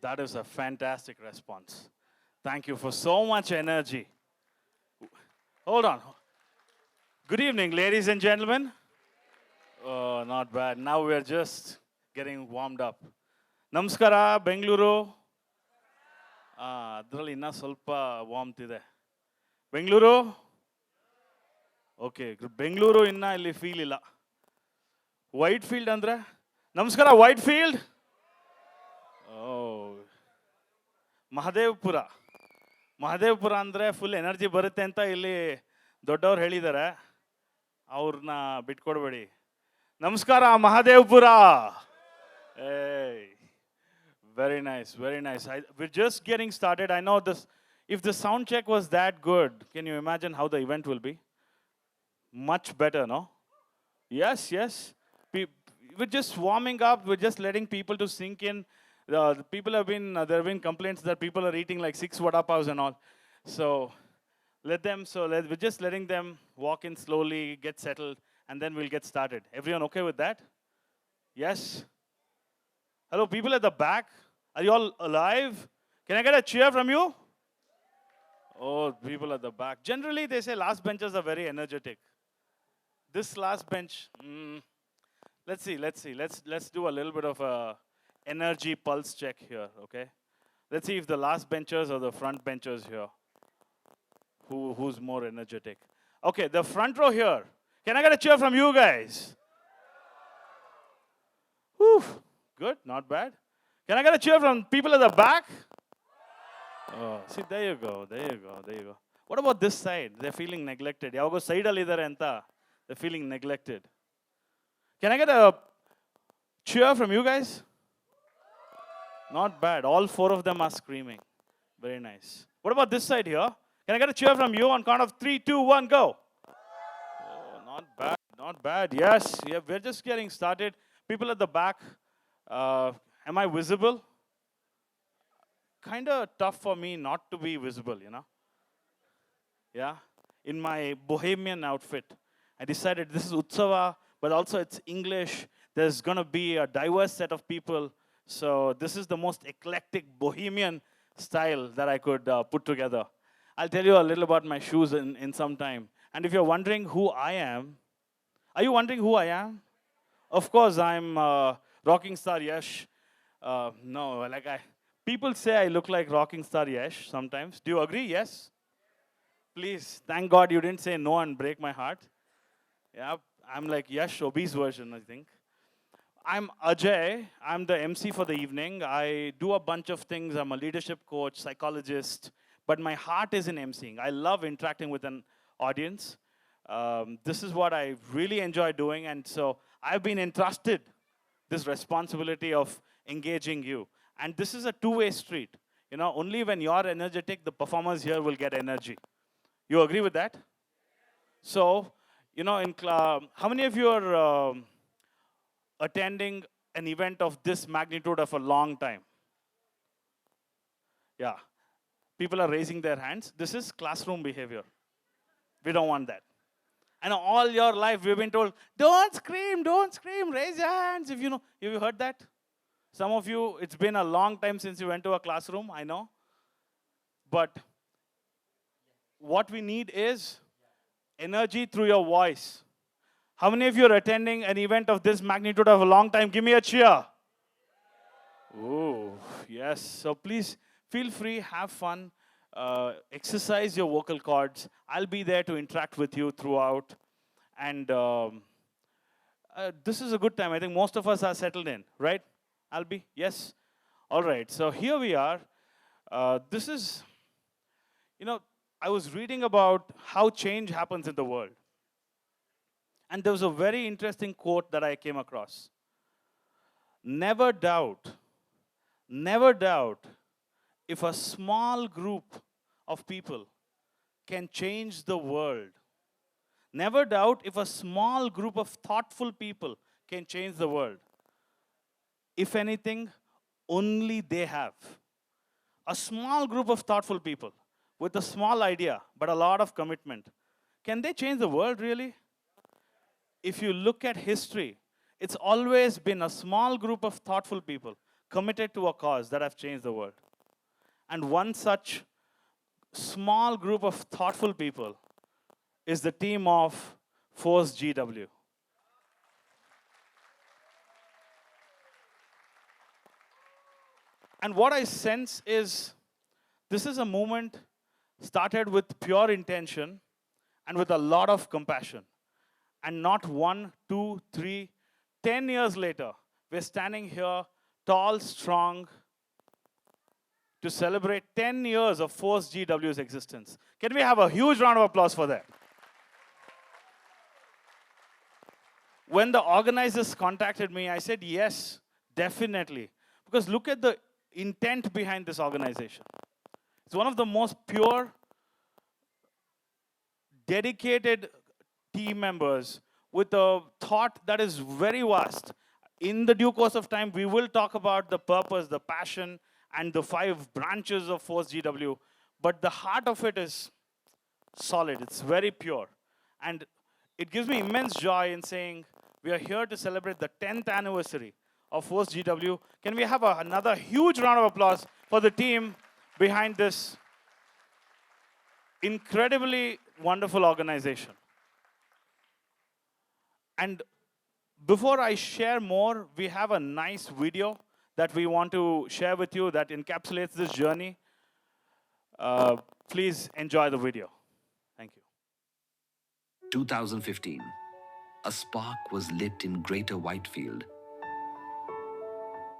That is a fantastic response. Thank you for so much energy. Hold on. Good evening, ladies and gentlemen. Oh, not bad. Now we're just getting warmed up. Namaskara, Bengaluru. ಅದರಲ್ಲಿ ಇನ್ನೂ ಸ್ವಲ್ಪ ವಾಮ್ತ್ ಇದೆ. Bengaluru okay, Bengaluru ಇನ್ನೂ ಇಲ್ಲಿ feel ಇಲ್ಲ. White field ಅಂದರೆ ನಮಸ್ಕಾರ, white field. ಓ, ಮಹದೇವಪುರ. ಮಹದೇವಪುರ ಅಂದರೆ ಫುಲ್ ಎನರ್ಜಿ ಬರುತ್ತೆ ಅಂತ ಇಲ್ಲಿ ದೊಡ್ಡವ್ರು ಹೇಳಿದ್ದಾರೆ. ಅವ್ರನ್ನ ಬಿಟ್ಕೊಡ್ಬೇಡಿ. ನಮಸ್ಕಾರ, ಮಹದೇವಪುರ. ಏಯ್, very nice, very nice. We're just getting started. I know this. If the sound check was that good, can you imagine how the event will be? Much better, no? Yes, yes. We're just warming up. We're just letting people to sink in. The people have been, there have been complaints that people are eating like 6 vada pavs and all. So we're just letting them walk in slowly, get settled, and then we'll get started. Everyone okay with that? Yes? Hello, people at the back. Are you all alive? Can I get a cheer from you? Oh, people at the back. Generally, they say last benchers are very energetic. This last bench, let's see. Let's do a little bit of a energy pulse check here, okay? Let's see if the last benchers or the front benchers here, who's more energetic. Okay, the front row here. Can I get a cheer from you guys? Whew, good, not bad. Can I get a cheer from people at the back? Oh, see, there you go. What about this side? They're feeling neglected. Yavago side alli idare anta. They're feeling neglected. Can I get a cheer from you guys? Not bad. All 4 of them are screaming. Very nice. What about this side here? Can I get a cheer from you on count of 3, 2, 1, go? Oh, not bad. Yes, yeah, we're just getting started. People at the back, am I visible? Kind of tough for me not to be visible, you know? Yeah? In my bohemian outfit, I decided this is Utsava, but also it's English. There's going to be a diverse set of people. So this is the most eclectic bohemian style that I could put together. I'll tell you a little about my shoes in some time. And if you're wondering who I am, are you wondering who I am? Of course, I'm rocking star Yash. No, people say I look like rocking star Yash sometimes. Do you agree? Yes? Please, thank God you didn't say no and break my heart. Yeah, I'm like Yash, obese version, I think. I'm Ajay. I'm the MC for the evening. I do a bunch of things. I'm a leadership coach, psychologist, but my heart is in MCing. I love interacting with an audience. This is what I really enjoy doing, and so I've been entrusted this responsibility of engaging you. And this is a two-way street. You know, only when you're energetic, the performers here will get energy. You agree with that? So, you know, how many of you are attending an event of this magnitude of a long time? Yeah. People are raising their hands. This is classroom behavior. We don't want that. And all your life, we've been told, don't scream, raise your hands. If you know, have you heard that? Some of you, it's been a long time since you went to a classroom, I know. But what we need is energy through your voice. How many of you are attending an event of this magnitude of a long time? Give me a cheer. Oh, yes. So please feel free, have fun, exercise your vocal cords. I'll be there to interact with you throughout. And this is a good time. I think most of us are settled in, right? I'll be? Yes? All right. So here we are. This is, you know, I was reading about how change happens in the world. And there was a very interesting quote that I came across. Never doubt if a small group of people can change the world. Never doubt if a small group of thoughtful people can change the world. If anything, only they have. A small group of thoughtful people with a small idea, but a lot of commitment. Can they change the world, really? If you look at history, it's always been a small group of thoughtful people committed to a cause that have changed the world. And one such small group of thoughtful people is the team of Force GW. And what I sense is this is a movement started with pure intention and with a lot of compassion. And not 1, 2, 3, 10 years later, we're standing here tall, strong, to celebrate 10 years of Force GW's existence. Can we have a huge round of applause for that? When the organizers contacted me, I said, yes, definitely. Because look at the intent behind this organization. It's one of the most pure, dedicated team members with a thought that is very vast. In the due course of time, we will talk about the purpose, the passion, and the 5 branches of Force GW. But the heart of it is solid. It's very pure. And it gives me immense joy in saying we are here to celebrate the 10th anniversary of Force GW. Can we have another huge round of applause for the team behind this incredibly wonderful organization? And before I share more, we have a nice video that we want to share with you that encapsulates this journey. Please enjoy the video. Thank you. 2015. A spark was lit in Greater Whitefield.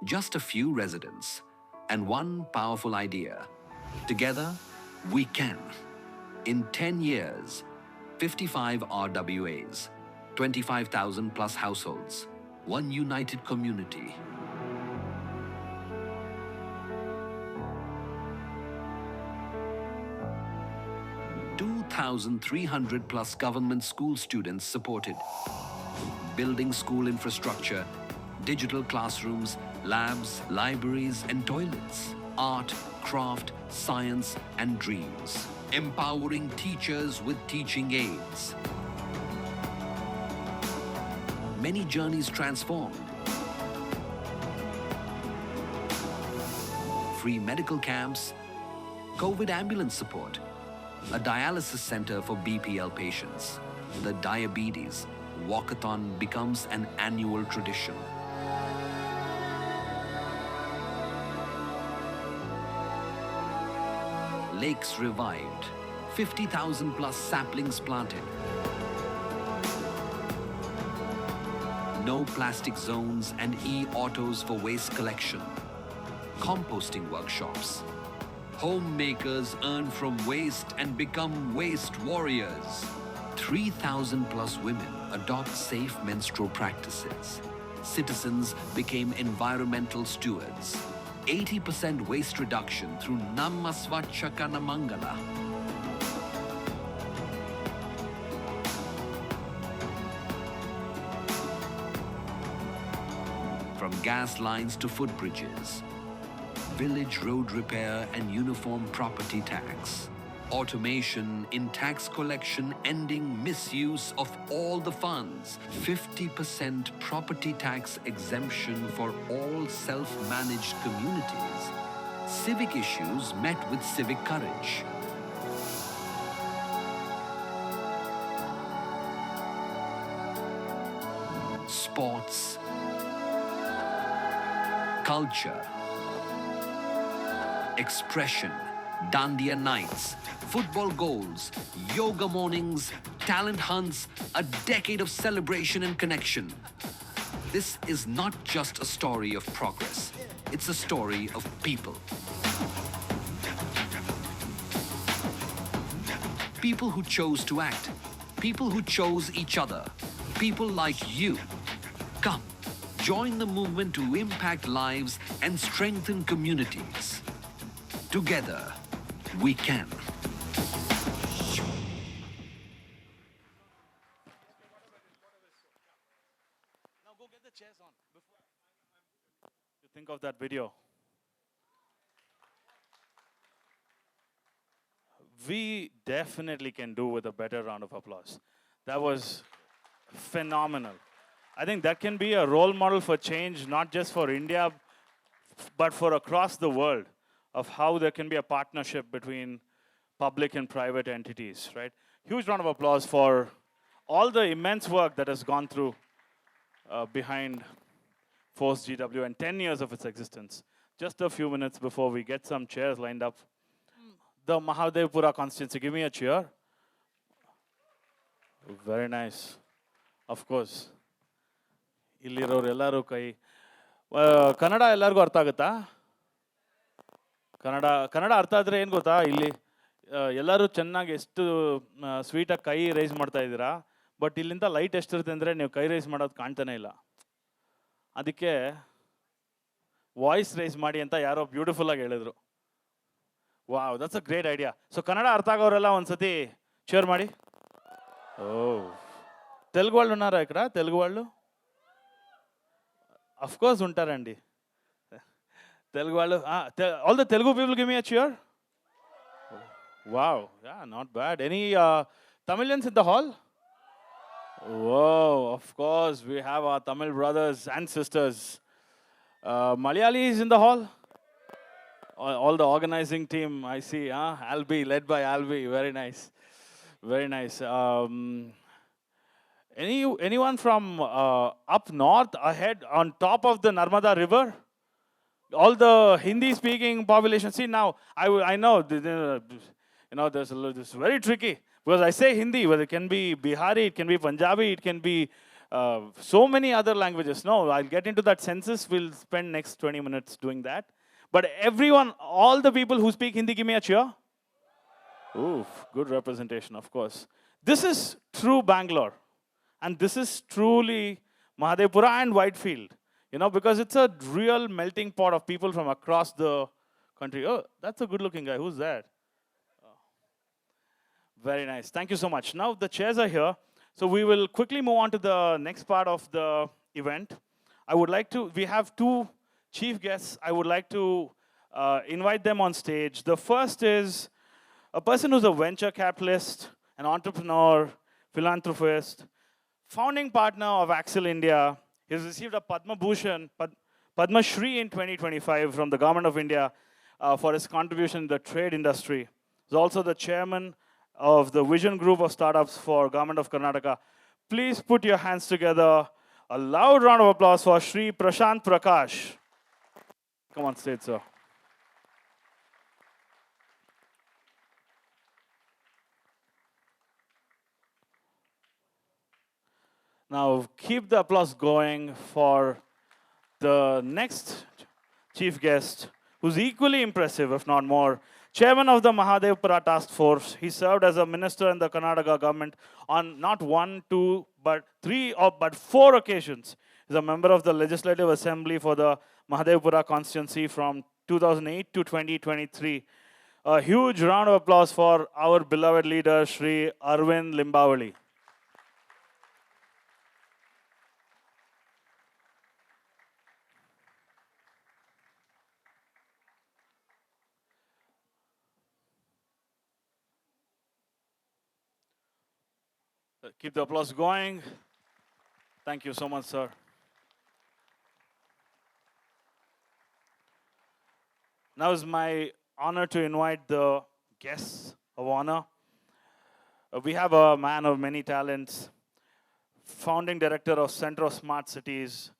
Just a few residents and one powerful idea. Together, we can. In 10 years, 55 RWAs, 25,000 plus households, one united community. (2,300 plus government school students supported. Building school infrastructure, digital classrooms, labs, libraries and toilets. Art, craft, science and dreams. Empowering teachers with teaching aids. Many journeys transformed. Free medical camps, COVID ambulance support, a dialysis center for BPL patients. The diabetes walkathon becomes an annual tradition. Lakes revived, 50,000 plus saplings planted. No plastic zones and e-autos for waste collection. Composting workshops. Homemakers earn from waste and become waste warriors. 3,000 plus women adopt safe menstrual practices. Citizens became environmental stewards. 80% waste reduction through Nammasvachakana Mangala. From gas lines to footbridges, village road repair and uniform property tax, automation in tax collection ending misuse of all the funds, 50% property tax exemption for all self-managed communities, civic issues met with civic courage. Sports, culture, expression, Dandiya nights, football goals, yoga mornings, talent hunts, a decade of celebration and connection. This is not just a story of progress. It's a story of people. People who chose to act. People who chose each other. People like you. Come, join the movement to impact lives and strengthen communities. Together, we can. Now go get the chairs on. Before you think of that video. We definitely can do with a better round of applause. That was phenomenal. I think that can be a role model for change, not just for India, but for across the world, of how there can be a partnership between public and private entities, right? Huge round of applause for all the immense work that has gone through behind Force GW and 10 years of its existence. Just a few minutes before we get some chairs lined up. The Mahadevpura constituency, give me a cheer. Very nice. Of course. ಇಲ್ಲಿರೋರು ಎಲ್ಲರೂ ಕೈ ಕನ್ನಡ ಎಲ್ಲರಿಗೂ ಅರ್ಥ ಆಗುತ್ತಾ ಕನ್ನಡ ಕನ್ನಡ ಅರ್ಥ ಆದರೆ ಏನು ಗೊತ್ತಾ ಇಲ್ಲಿ ಎಲ್ಲರೂ ಚೆನ್ನಾಗಿ ಎಷ್ಟು ಸ್ವೀಟಾಗಿ ಕೈ ರೈಸ್ ಮಾಡ್ತಾ ಇದ್ದೀರಾ ಬಟ್ ಇಲ್ಲಿಂದ ಲೈಟ್ ಎಷ್ಟಿರುತ್ತೆ ಅಂದರೆ ನೀವು ಕೈ ರೈಸ್ ಮಾಡೋದು ಕಾಣ್ತಾನೆ ಇಲ್ಲ ಅದಕ್ಕೆ ವಾಯ್ಸ್ ರೈಸ್ ಮಾಡಿ ಅಂತ ಯಾರೋ ಬ್ಯೂಟಿಫುಲ್ ಆಗಿ ಹೇಳಿದ್ರು wow that's a great idea so Kannada ಅರ್ಥ ಆಗೋರೆಲ್ಲ ಒಂದ್ಸತಿ ಶೇರ್ ಮಾಡಿ ఓ తెలుగు వాళ్ళు ఉన్నారా ఇక్కడ తెలుగు వాళ్ళు అఫ్ కోర్స్ ఉంటారండి తెలుగు వాళ్ళు all the Telugu people give me a cheer wow yeah not bad any Tamilians in the hall whoa of course we have our Tamil brothers and sisters Malayalis in the hall all the organizing team I see Albi led by Albi very nice very nice. Anyone from up north, ahead, on top of the Narmada River? All the Hindi-speaking population. See now, I know, this is very tricky because I say Hindi, but it can be Bihari, it can be Punjabi, it can be so many other languages. No, I'll get into that census. We'll spend next 20 minutes doing that. But everyone, all the people who speak Hindi, give me a cheer. Ooh, good representation, of course. This is true Bangalore. And this is truly Mahadevpura and Whitefield. Because it's a real melting pot of people from across the country. Oh, that's a good-looking guy. Who's that? Oh. Very nice. Thank you so much. Now the chairs are here. So we will quickly move on to the next part of the event. We have two chief guests. I would like to invite them on stage. The first is a person who's a venture capitalist, an entrepreneur, philanthropist, founding partner of Axel India. He's received a Padma Bhushan, Padma Shri in 2025 from the Government of India for his contribution in the trade industry. He's also the chairman of the Vision Group of Startups for Government of Karnataka. Please put your hands together. A loud round of applause for Shri Prashant Prakash. Come on stage, sir. Now, keep the applause going for the next chief guest, who's equally impressive, if not more. Chairman of the Mahadevpura Task Force. He served as a minister in the Karnataka government on not one, two, but three, but four occasions. He's a member of the Legislative Assembly for the Mahadevpura constituency from 2008 to 2023. A huge round of applause for our beloved leader, Shri Arvind Limbavali. Keep the applause going. Thank you so much, sir. Now it's my honor to invite the guests of honor. We have a man of many talents, founding director of Center of Smart Cities.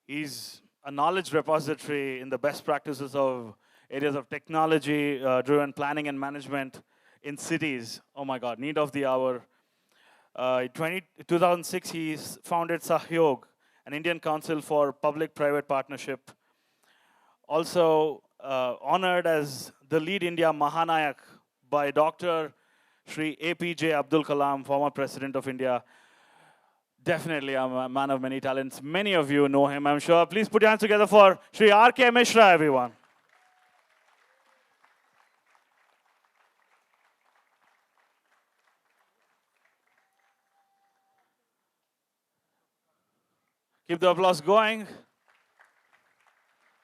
He's a knowledge repository in the best practices of areas of technology-driven planning and management in cities. Oh my God, need of the hour. In 2006, he founded Sahyog, an Indian Council for Public-Private Partnership. Also honored as the lead India Mahanayak by Dr. Shri APJ Abdul Kalam, former President of India. Definitely a man of many talents. Many of you know him, I'm sure. Please put your hands together for Shri R.K. Mishra, everyone. Keep the applause going.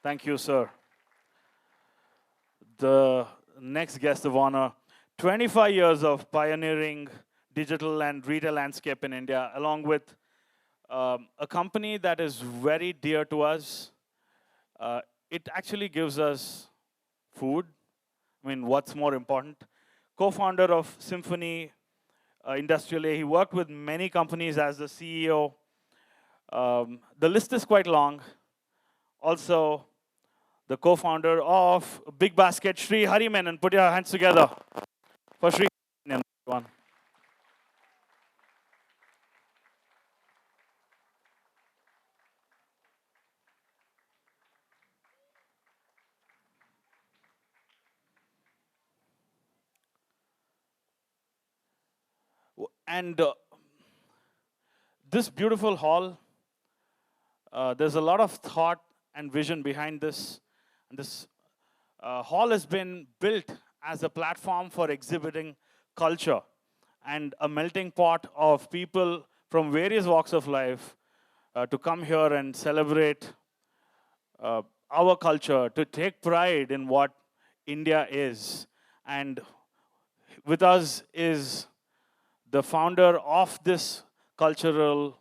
Thank you, sir. The next guest of honor, 25 years of pioneering digital and retail landscape in India, along with a company that is very dear to us. it actually gives us food. I mean, what's more important? Co-founder of Symphony Industrial A. He worked with many companies as the CEO. The list is quite long. Also, the co-founder of Big Basket, Sri Harimenon. Put your hands together for Sri Harimenon. One. And this beautiful hall, there's a lot of thought and vision behind this. And this hall has been built as a platform for exhibiting culture and a melting pot of people from various walks of life to come here and celebrate our culture, to take pride in what India is. And with us is the founder of this cultural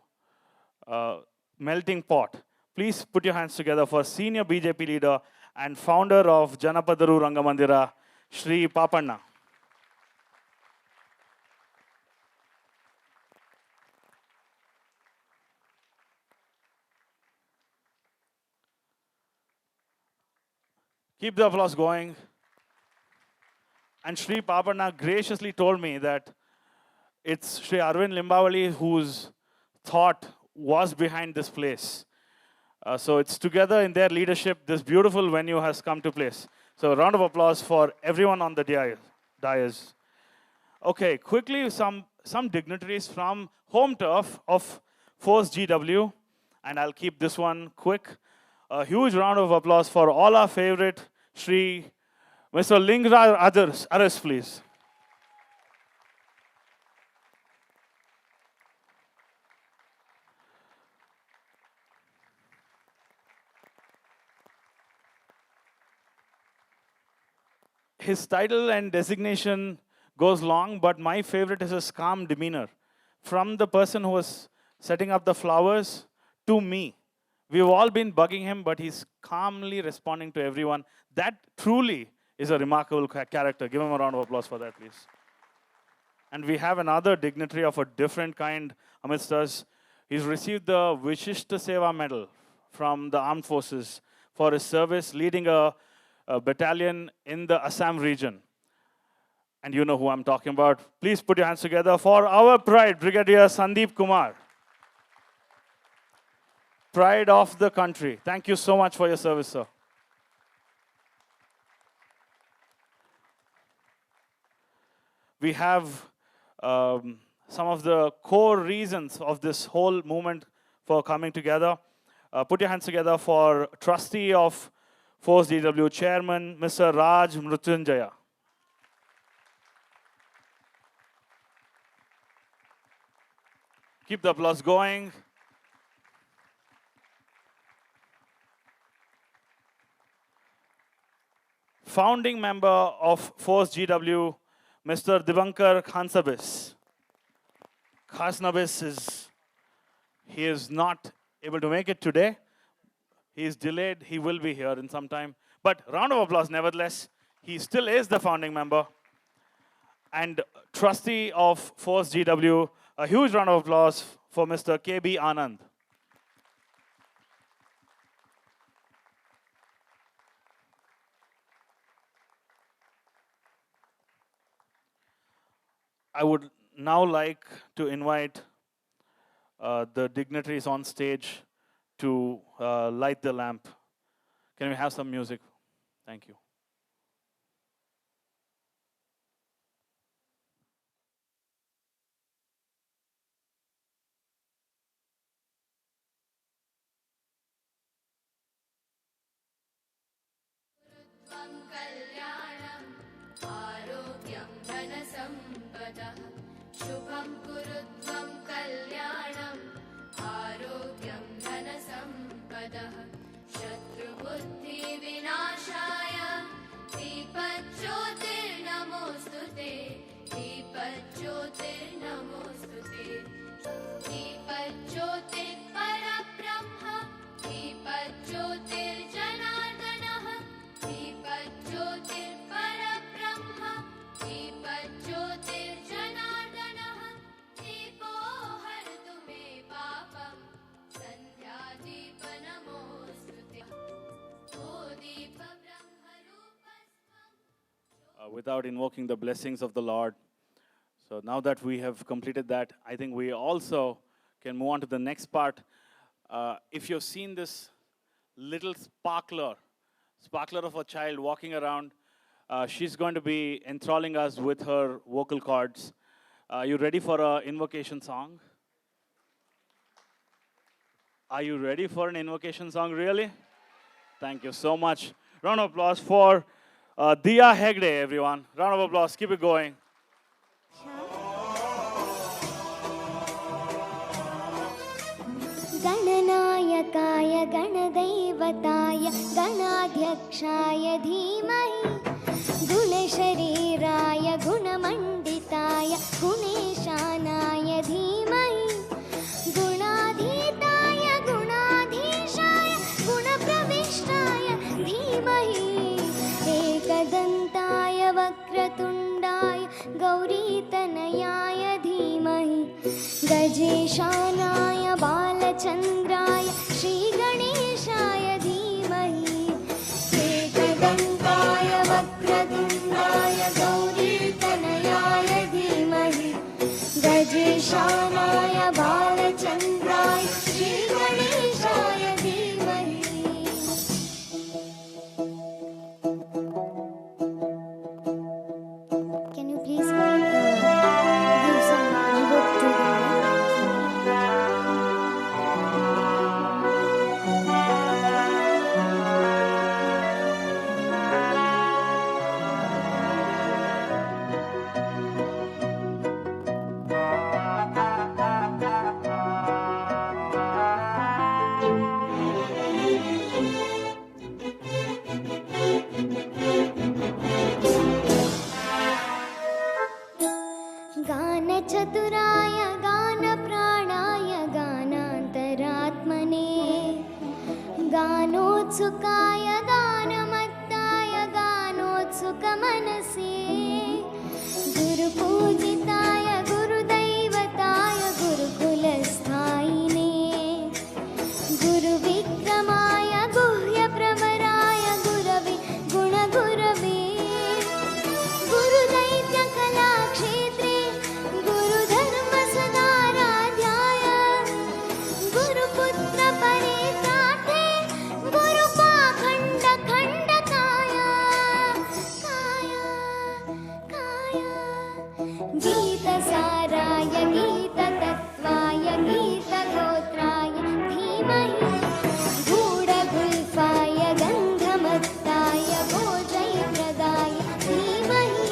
melting pot. Please put your hands together for senior BJP leader and founder of Janapadaru Rangamandira, Sri Papanna. Keep the applause going. And Sri Papanna graciously told me that it's Sri Arvind Limbavali whose thought was behind this place. So it's together in their leadership, this beautiful venue has come to place. So a round of applause for everyone on the dais. Okay, quickly some dignitaries from home turf of Force GW, and I'll keep this one quick. A huge round of applause for all our favorite Sri Mr. Lingra Aras, please. His title and designation goes long, but my favorite is his calm demeanor. From the person who was setting up the flowers to me. We've all been bugging him, but he's calmly responding to everyone. That truly is a remarkable character. Give him a round of applause for that, please. And we have another dignitary of a different kind amidst us. He's received the Vishishta Seva Medal from the Armed Forces for his service leading a battalion in the Assam region. And you know who I'm talking about. Please put your hands together for our pride, Brigadier Sandeep Kumar. Pride of the country. Thank you so much for your service, sir. We have some of the core reasons of this whole movement for coming together. Put your hands together for trustee of Force DW Chairman, Mr. Raj Mrutyunjaya. Keep the applause going. Founding member of Force GW, Mr. Divankar Khansabis. Khasnabis he is not able to make it today. He is delayed. He will be here in some time. But round of applause nevertheless. He still is the founding member. And trustee of Force GW, a huge round of applause for Mr. KB Anand. I would now like to invite the dignitaries on stage to light the lamp. Can we have some music? Thank you. शुभं कुरु त्वं कल्याणम् आरोग्यं धनसम्पदः शत्रुबुद्धिविनाशाय without invoking the blessings of the Lord. So now that we have completed that, I think we also can move on to the next part. If you've seen this little sparkler of a child walking around, she's going to be enthralling us with her vocal cords. You ready for an invocation song? Are you ready for an invocation song, really? Thank you so much. Round of applause for Diya Hegde, everyone. Round of applause. Keep it going. गणनायकाय गणदैवताय गणाध्यक्षाय धीमहि गुणशरीराय गुणमण्डिताय गुणेशानाय धीमहि गुणाधीताय गुणाधीशाय गुणप्रविष्टाय धीमहि एकदन्ताय वक्रतुण्डाय गौरीतनयाय धीमहि गजेशानाय बालचन्द्राय श्रीगणेशाय धीमहि एकदन्ताय वक्रतुण्डाय गौरीतनयाय धीमहि गजेशानाय बालचन्द्राय श्रीगणेशाय धीमहि. Can you please give some reverb to the गानचतुराय गानप्राणाय गानान्तरात्मने गानोत्सुकाय गानमत्ताय गानोत्सुकमनसे गुरुपूजिताय गुरुदैवताय गुरुकुलस्थायिने गुरुविक्रमाय गुह्यप्रवराय गुरवे गुणगुरवे गुरुदैत्यकलाक्षेत्रे गुरुधर्मसदाराध्याय गुरुपुत्रपरित्रार्थे गुरुपाखण्डखण्डकाय काय गीतसाराय गीततत्त्वाय गीतगोत्राय धीमहि गूढगुल्फाय गन्धमत्ताय भोजैप्रदाय धीमहि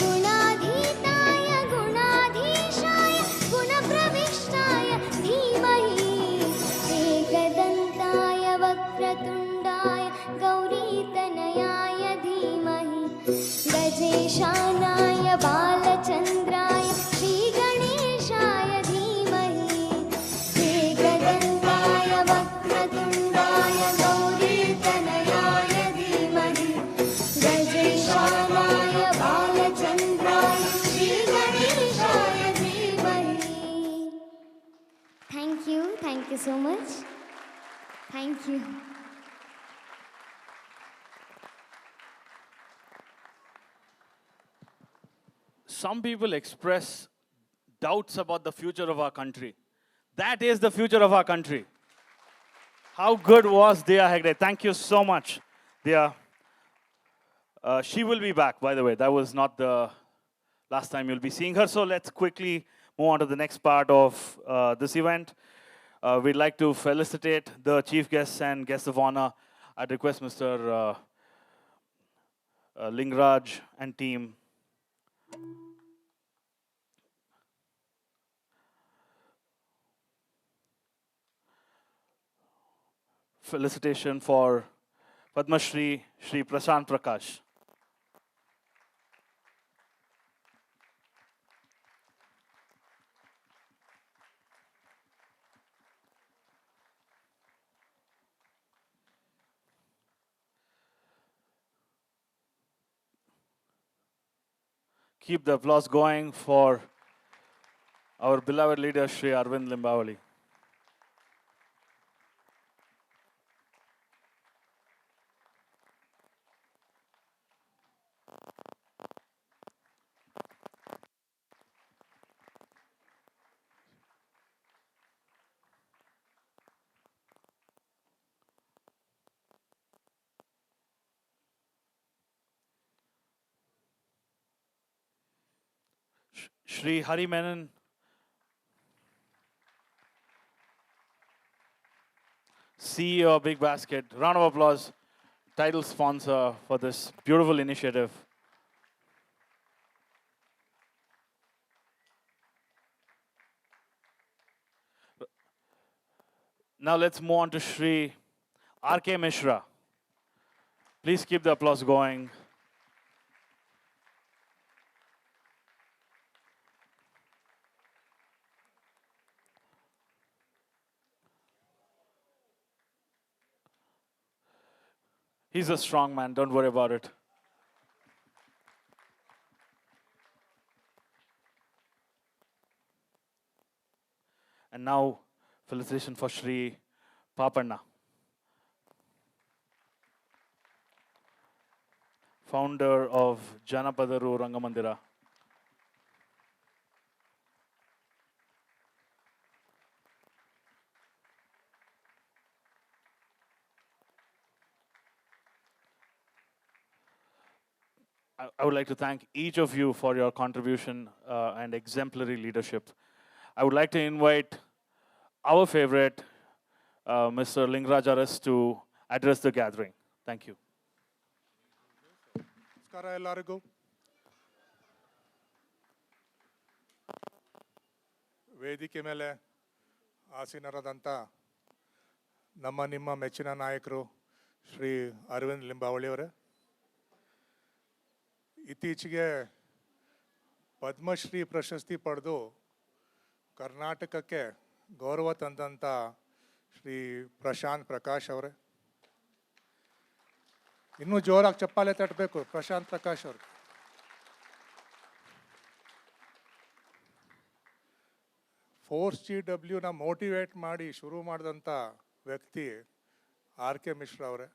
गुणाधीताय गुणाधीशाय गुणप्रविष्टाय धीमहि एकदन्ताय वक्रतुण्डाय गौरीतनयाय धीमहि गजेशानाय बालचन्द्राय श्रीगणेशाय धीमहि एकदन्ताय वक्रतुण्डाय गौरीतनयाय धीमहि गजेशानाय बालचन्द्राय श्रीगणेशाय धीमहि. Thank you so much. Thank you. Some people express doubts about the future of our country. That is the future of our country. How good was Diya Hegde? Thank you so much, Diya. She will be back, by the way. That was not the last time you'll be seeing her. So let's quickly move on to the next part of this event. We'd like to felicitate the chief guests and guests of honor. I'd request Mr. Lingraj and team. Felicitation for Padma Shri Prashant Prakash. Keep the applause going for our beloved leader, Shri Arvind Limbavali. Shri Hari Menon, CEO of Big Basket. Round of applause. Title sponsor for this beautiful initiative. Now let's move on to Shri R.K. Mishra. Please keep the applause going. He's a strong man, don't worry about it. And now, felicitation for Shri Papanna, founder of Janapadaru Rangamandira. I would like to thank each of you for your contribution and exemplary leadership. I would like to invite our favorite, Mr. Lingraj Aras, to address the gathering. Thank you. ನಮಸ್ಕಾರ ಎಲ್ಲರಿಗೂ. ವೇದಿಕೆ ಮೇಲೆ ಆಸೀನರಾದಂಥ ನಿಮ್ಮ ಮೆಚ್ಚಿನ ನಾಯಕರು ಶ್ರೀ ಅರವಿಂದ್ ಲಿಂಬಾವಳಿಯವರೇ, ಇತ್ತೀಚೆಗೆ ಪದ್ಮಶ್ರೀ ಪ್ರಶಸ್ತಿ ಪಡೆದು ಕರ್ನಾಟಕಕ್ಕೆ ಗೌರವ ತಂದಂಥ ಶ್ರೀ ಪ್ರಶಾಂತ್ ಪ್ರಕಾಶ್ ಅವರೇ, ಇನ್ನೂ ಜೋರಾಗಿ ಚಪ್ಪಾಳೆ ತಟ್ಟಬೇಕು ಪ್ರಶಾಂತ್ ಪ್ರಕಾಶ್ ಅವರು. FORCEW ಮೋಟಿವೇಟ್ ಮಾಡಿ ಶುರು ಮಾಡಿದಂಥ ವ್ಯಕ್ತಿ R.K. ಮಿಶ್ರಾ ಅವರೇ.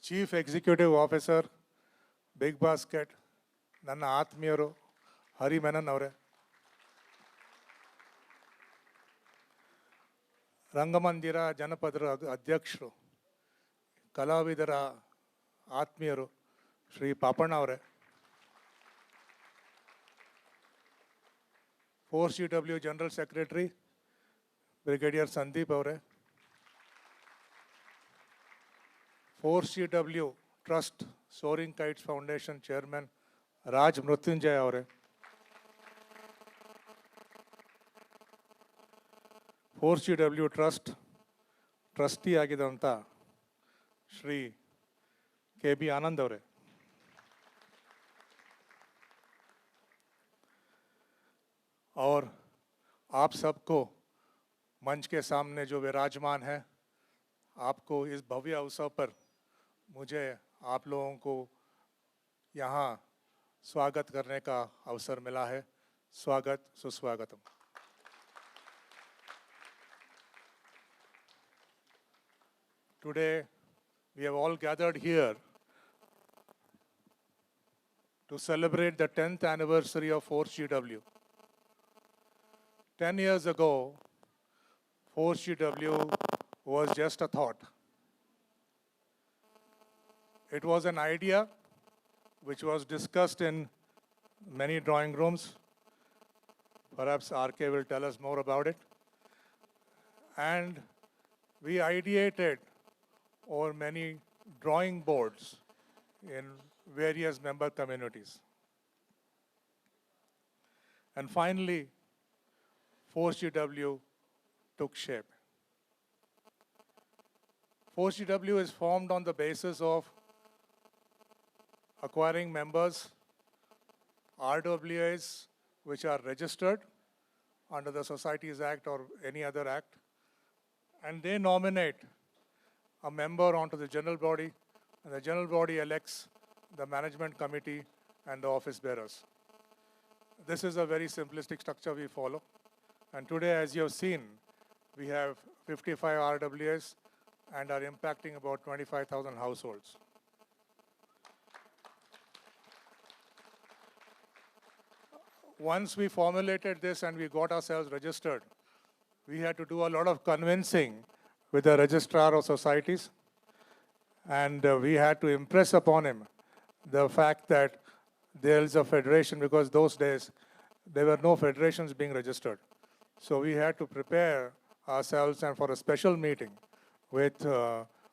Chief executive officer BigBasket ನನ್ನ ಆತ್ಮೀಯರು ಹರಿ ಮೆನನ್ ಅವರೇ. ರಂಗಮಂದಿರ ಜನಪದರ ಅಧ್ಯಕ್ಷರು ಕಲಾವಿದರ ಆತ್ಮೀಯರು ಶ್ರೀ ಪಾಪಣ್ಣ ಅವರೇ. FORCEW general secretary brigadier Sandeep ಅವರೇ. FORCEW trust soaring kites foundation chairman Raj Mrityunjaya ಅವರೇ. FORCEW ಟ್ರಸ್ಟ್ ಟ್ರಸ್ಟಿ ಆಗಿದ್ದಂಥ ಶ್ರೀ KB आनंद ಅವರೇ. और आप सबको मंच के सामने जो विराजमान है, आपको इस भव्य अवसर पर मुझे आप लोगों को यहाँ स्वागत करने का अवसर मिला है. स्वागत सुस्वागतम. Today we have all gathered here to celebrate the 10th anniversary of FORCEW. 10 years ago, FORCEW was just a thought. It was an idea which was discussed in many drawing rooms. Perhaps RK will tell us more about it. And we ideated over many drawing boards in various member communities. And finally, FORCEW took shape. FORCEW is formed on the basis of acquiring members, RWAs which are registered under the Societies Act or any other act, and they nominate a member onto the general body, and the general body elects the management committee and the office bearers. This is a very simplistic structure we follow. And today, as you have seen, we have 55 RWAs and are impacting about 25,000 households. Once we formulated this and we got ourselves registered, we had to do a lot of convincing with the registrar of societies, and we had to impress upon him the fact that there is a federation, because those days there were no federations being registered. So we had to prepare ourselves and for a special meeting with,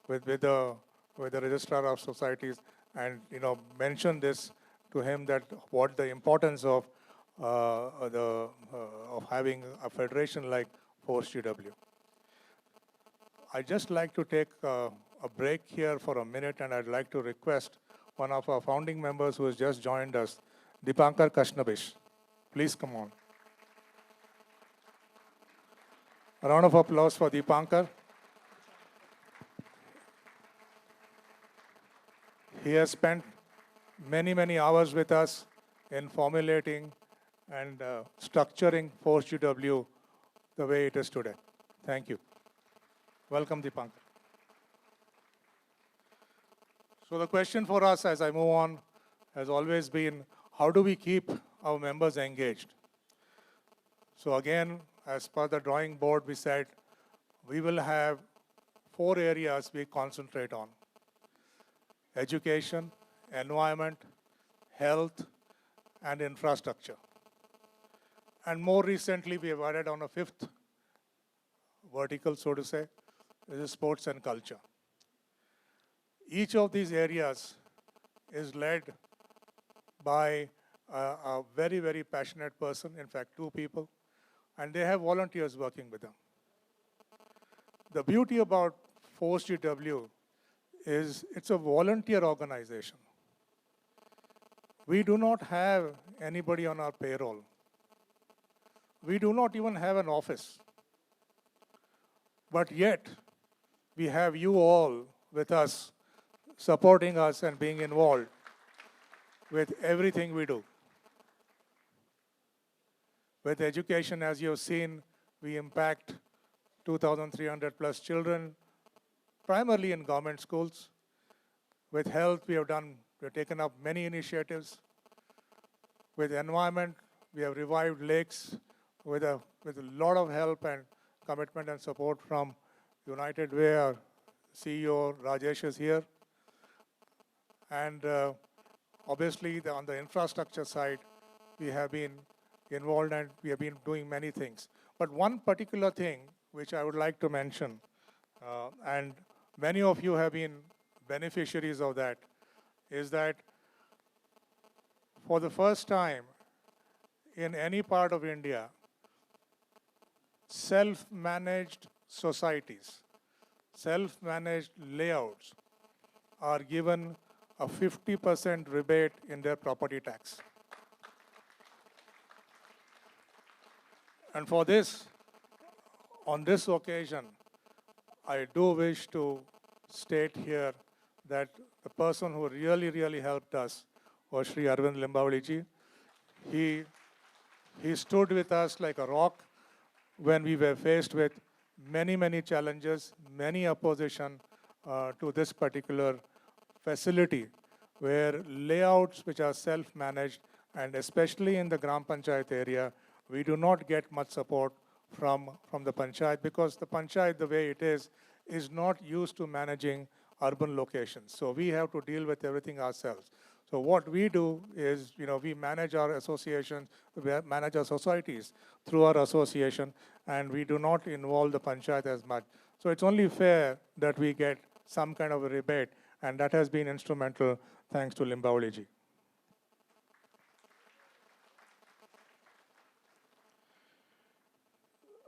with the registrar of societies and mention this to him, that what the importance of of having a federation like Force GW. I'd just like to take a break here for a minute, and I'd like to request one of our founding members who has just joined us, Dipankar Kashnabish. Please come on. A round of applause for Dipankar. He has spent many, many hours with us in formulating and structuring Force GW the way it is today. Thank you. Welcome, Dipankar. So the question for us as I move on has always been, how do we keep our members engaged? So again, as per the drawing board, we said we will have 4 areas we concentrate on: education, environment, health, and infrastructure. And more recently, we have added on a 5th vertical, so to say, which is sports and culture. Each of these areas is led by a very, very passionate person, in fact, 2 people, and they have volunteers working with them. The beauty about Force GW is it's a volunteer organization. We do not have anybody on our payroll. We do not even have an office. But yet, we have you all with us, supporting us and being involved with everything we do. With education, as you have seen, we impact 2,300 plus children, primarily in government schools. With health, we have taken up many initiatives. With environment, we have revived lakes with a lot of help and commitment and support from United Way. Our CEO Rajesh is here. And obviously, on the infrastructure side, we have been involved and we have been doing many things. But one particular thing which I would like to mention, and many of you have been beneficiaries of that, is that for the first time in any part of India, self-managed societies, self-managed layouts are given a 50% rebate in their property tax. And for this, on this occasion, I do wish to state here that the person who really, really helped us was Sri Arvind Limbavali-ji. He stood with us like a rock when we were faced with many, many challenges, many opposition to this particular facility, where layouts which are self-managed, and especially in the Gram Panchayat area, we do not get much support from the Panchayat, because the Panchayat, the way it is not used to managing urban locations. So we have to deal with everything ourselves. So what we do is, we manage our associations, we manage our societies through our association, and we do not involve the Panchayat as much. So it's only fair that we get some kind of a rebate, and that has been instrumental, thanks to Limbavali-ji.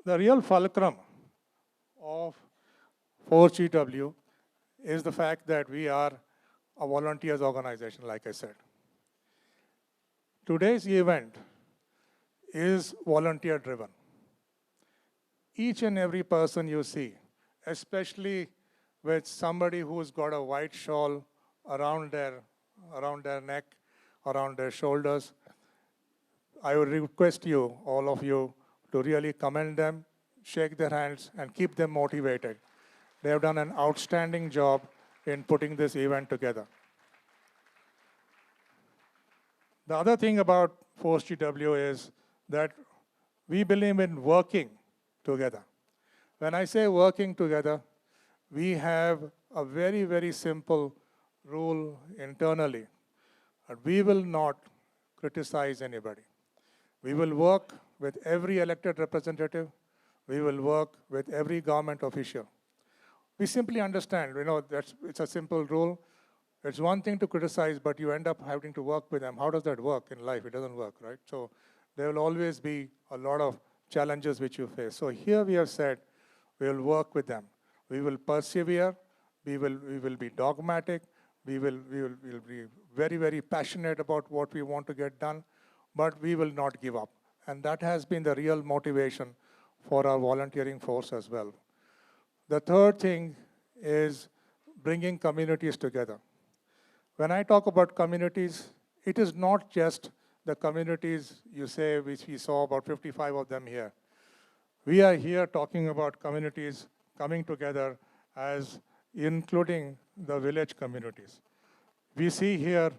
The real fulcrum of Force GW is the fact that we are a volunteers organization, like I said. Today's event is volunteer driven. Each and every person you see, especially with somebody who's got a white shawl around their neck, around their shoulders, I would request you, all of you, to really commend them, shake their hands, and keep them motivated. They have done an outstanding job in putting this event together. The other thing about Force GW is that we believe in working together. When I say working together, we have a very, very simple rule internally. And we will not criticize anybody. We will work with every elected representative. We will work with every government official. We simply understand, it's a simple rule. It's one thing to criticize, but you end up having to work with them. How does that work in life? It doesn't work, right? So there will always be a lot of challenges which you face. So here we have said, we will work with them. We will persevere. We will be dogmatic. We'll be very, very passionate about what we want to get done, but we will not give up. And that has been the real motivation for our volunteering force as well. The third thing is bringing communities together. When I talk about communities, it is not just the communities you say, which we saw about 55 of them here. We are here talking about communities coming together as including the village communities. We see here,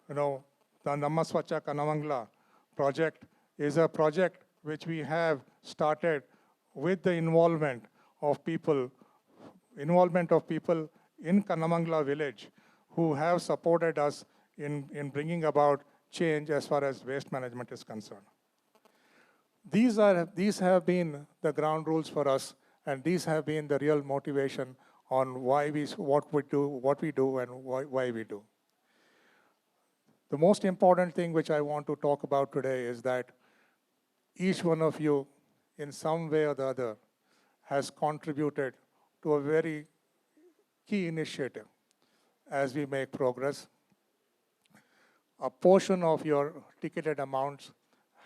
the Nammaswacha Kanamangla project is a project which we have started with the involvement of people in Kanamangla village who have supported us in bringing about change as far as waste management is concerned. These have been the ground rules for us, and these have been the real motivation on what we do, and why we do. The most important thing which I want to talk about today is that each one of you, in some way or the other, has contributed to a very key initiative as we make progress. A portion of your ticketed amounts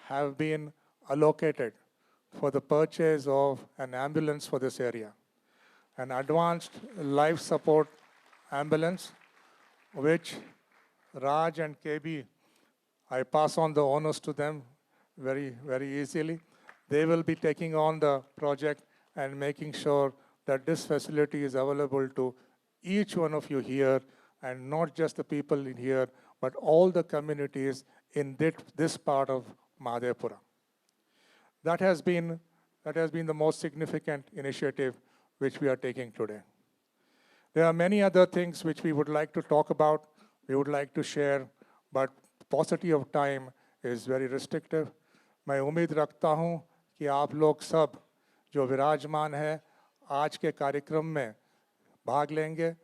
have been allocated for the purchase of an ambulance for this area, an advanced life support ambulance, which Raj and KB, I pass on the honors to them very, very easily. They will be taking on the project and making sure that this facility is available to each one of you here, and not just the people in here, but all the communities in this part of Mahadevapura. That has been the most significant initiative which we are taking today. There are many other things which we would like to talk about, we would like to share, but paucity of time is very restrictive. मैं उम्मीद रखता हूँ कि आप लोग सब जो विराजमान है आज के कार्यक्रम में भाग लेंगे,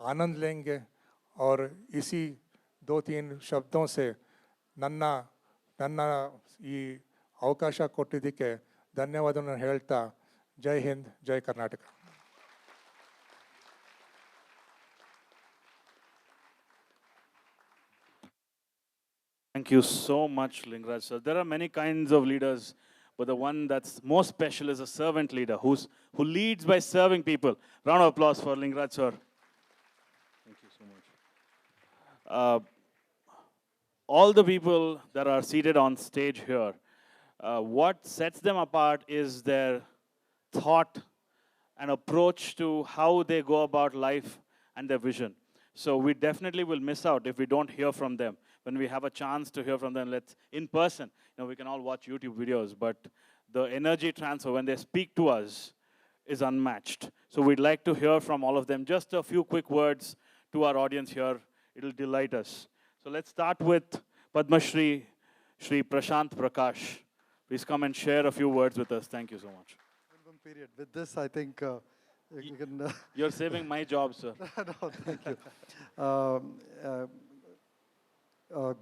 आनंद लेंगे, और इसी 2-3 शब्दों से ನನ್ನ ಈ ಅವಕಾಶ ಕೊಟ್ಟಿದ್ದಕ್ಕೆ ಧನ್ಯವಾದವನ್ನು ಹೇಳ್ತಾ ಜೈ ಹಿಂದ್, ಜೈ Karnataka. Thank you so much, Lingraj sir. There are many kinds of leaders, but the one that's most special is a servant leader who leads by serving people. Round of applause for Lingraj sir. Thank you so much. All the people that are seated on stage here, what sets them apart is their thought and approach to how they go about life and their vision. So we definitely will miss out if we don't hear from them. When we have a chance to hear from them, in person, we can all watch YouTube videos, but the energy transfer when they speak to us is unmatched. So we'd like to hear from all of them. Just a few quick words to our audience here. It'll delight us. So let's start with Padma Shri Prashant Prakash. Please come and share a few words with us. Thank you so much. Period. With this, I think you can... You're saving my job, sir. No, thank you.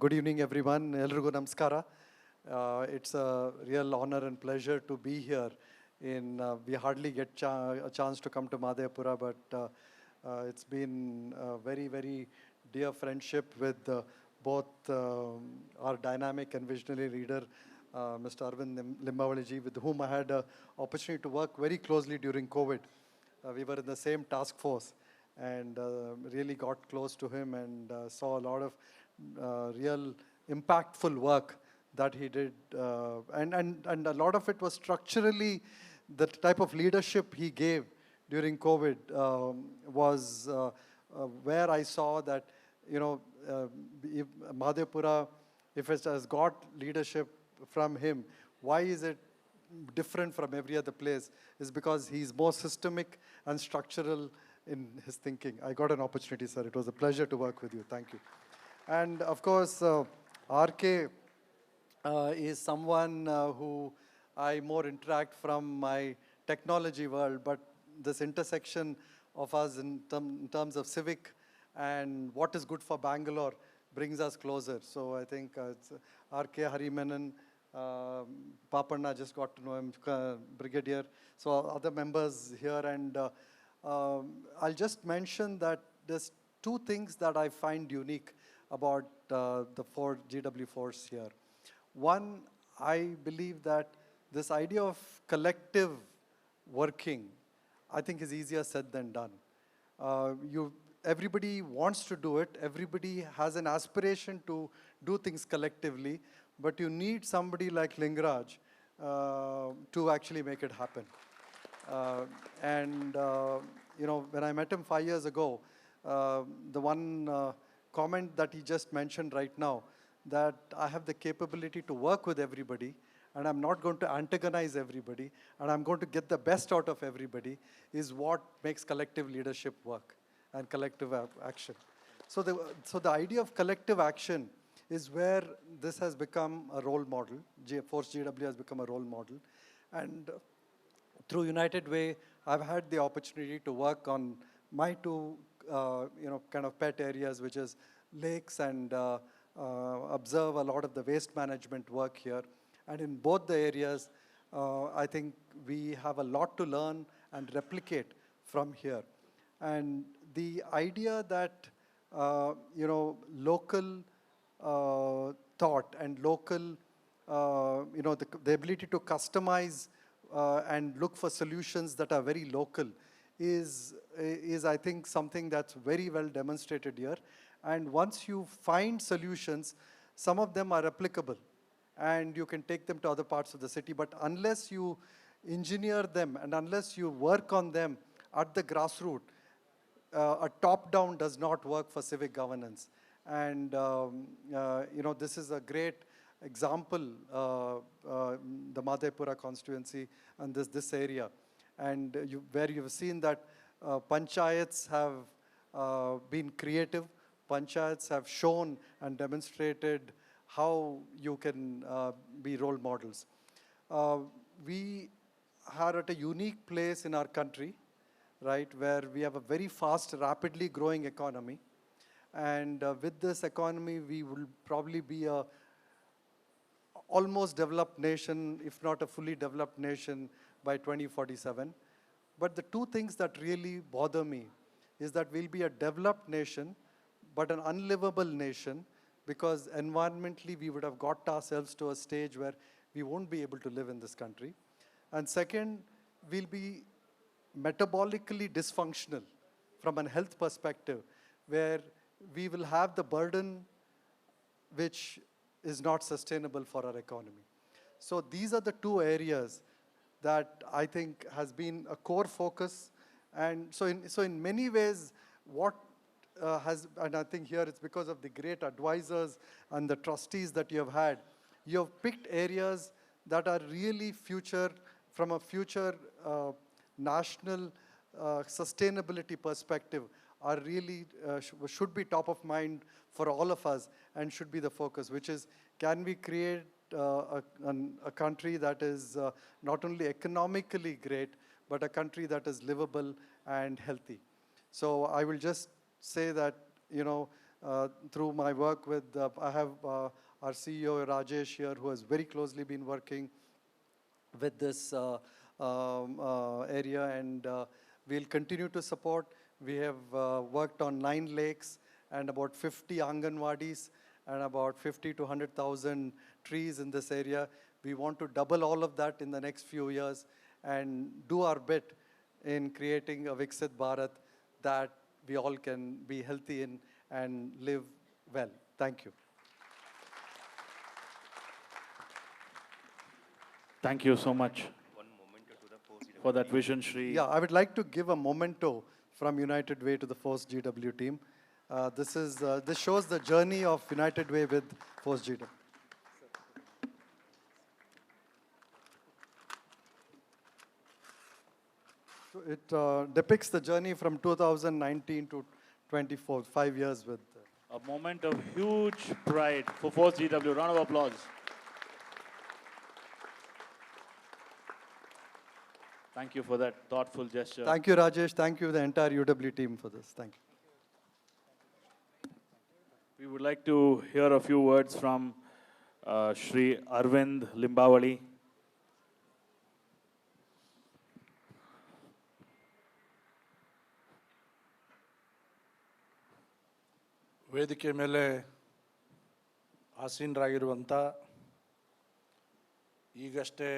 Good evening, everyone. Elrigu namaskara. It's a real honor and pleasure to be here. We hardly get a chance to come to Mahadevapura, but it's been a very, very dear friendship with both our dynamic and visionary leader, Mr. Arvind Limbawaliji, with whom I had an opportunity to work very closely during COVID. We were in the same task force and really got close to him and saw a lot of real impactful work that he did. And a lot of it was structurally the type of leadership he gave during COVID was where I saw that, if Mahadevapura, if it has got leadership from him, why is it different from every other place? Is because he's more systemic and structural in his thinking. I got an opportunity, sir. It was a pleasure to work with you. Thank you. And of course, RK is someone who I more interact from my technology world, but this intersection of us in terms of civic and what is good for Bangalore brings us closer. So I think it's R.K. Harimenan, Papanna just got to know him, Brigadier. So other members here, and I'll just mention that there's two things that I find unique about the GW Force here. One, I believe that this idea of collective working, I think is easier said than done. Everybody wants to do it. Everybody has an aspiration to do things collectively, but you need somebody like Lingaraj to actually make it happen. You know, when I met him 5 years ago, the one comment that he just mentioned right now, that I have the capability to work with everybody, and I'm not going to antagonize everybody, and I'm going to get the best out of everybody, is what makes collective leadership work and collective action. So the idea of collective action is where this has become a role model. Force GW has become a role model. And through United Way, I've had the opportunity to work on my two, kind of pet areas, which is lakes and observe a lot of the waste management work here. And in both the areas, I think we have a lot to learn and replicate from here. And the idea that, local thought and local, the ability to customize and look for solutions that are very local is I think, something that's very well demonstrated here. And once you find solutions, some of them are replicable, and you can take them to other parts of the city. But unless you engineer them and unless you work on them at the grassroots, a top-down does not work for civic governance. And this is a great example, the Madhepura constituency and this area. And where you've seen that panchayats have been creative, panchayats have shown and demonstrated how you can be role models. We are at a unique place in our country, right, where we have a very fast, rapidly growing economy. And with this economy, we will probably be a almost developed nation, if not a fully developed nation, by 2047. But the two things that really bother me is that we'll be a developed nation, but an unlivable nation, because environmentally we would have got ourselves to a stage where we won't be able to live in this country. And second, we'll be metabolically dysfunctional from a health perspective, where we will have the burden which is not sustainable for our economy. So these are the two areas that I think has been a core focus. And so in many ways, what and I think here it's because of the great advisors and the trustees that you have had, you have picked areas that are really from a future national sustainability perspective, are really should be top of mind for all of us and should be the focus, which is, can we create a country that is not only economically great, but a country that is livable and healthy. So I will just say that, through my work with, I have our CEO Rajesh here, who has very closely been working with this area, and we'll continue to support. We have worked on 9 lakes and about 50 Anganwadis and about 50 to 100,000 trees in this area. We want to double all of that in the next few years and do our bit in creating a Viksit Bharat that we all can be healthy in and live well. Thank you. Thank you so much for that vision, Shri. Yeah, I would like to give a memento from United Way to the Force GW team. This shows the journey of United Way with Force GW. So it depicts the journey from 2019 to 24, 5 years with. A moment of huge pride for Force GW. Round of applause. Thank you for that thoughtful gesture. Thank you, Rajesh. Thank you, the entire UW team for this. Thank you. We would like to hear a few words from Shri Arvind Limbawali. ವೇದಿಕೆ ಮೇಲೆ ಆಸೀನರಾಗಿರುವಂಥ ಈಗಷ್ಟೇ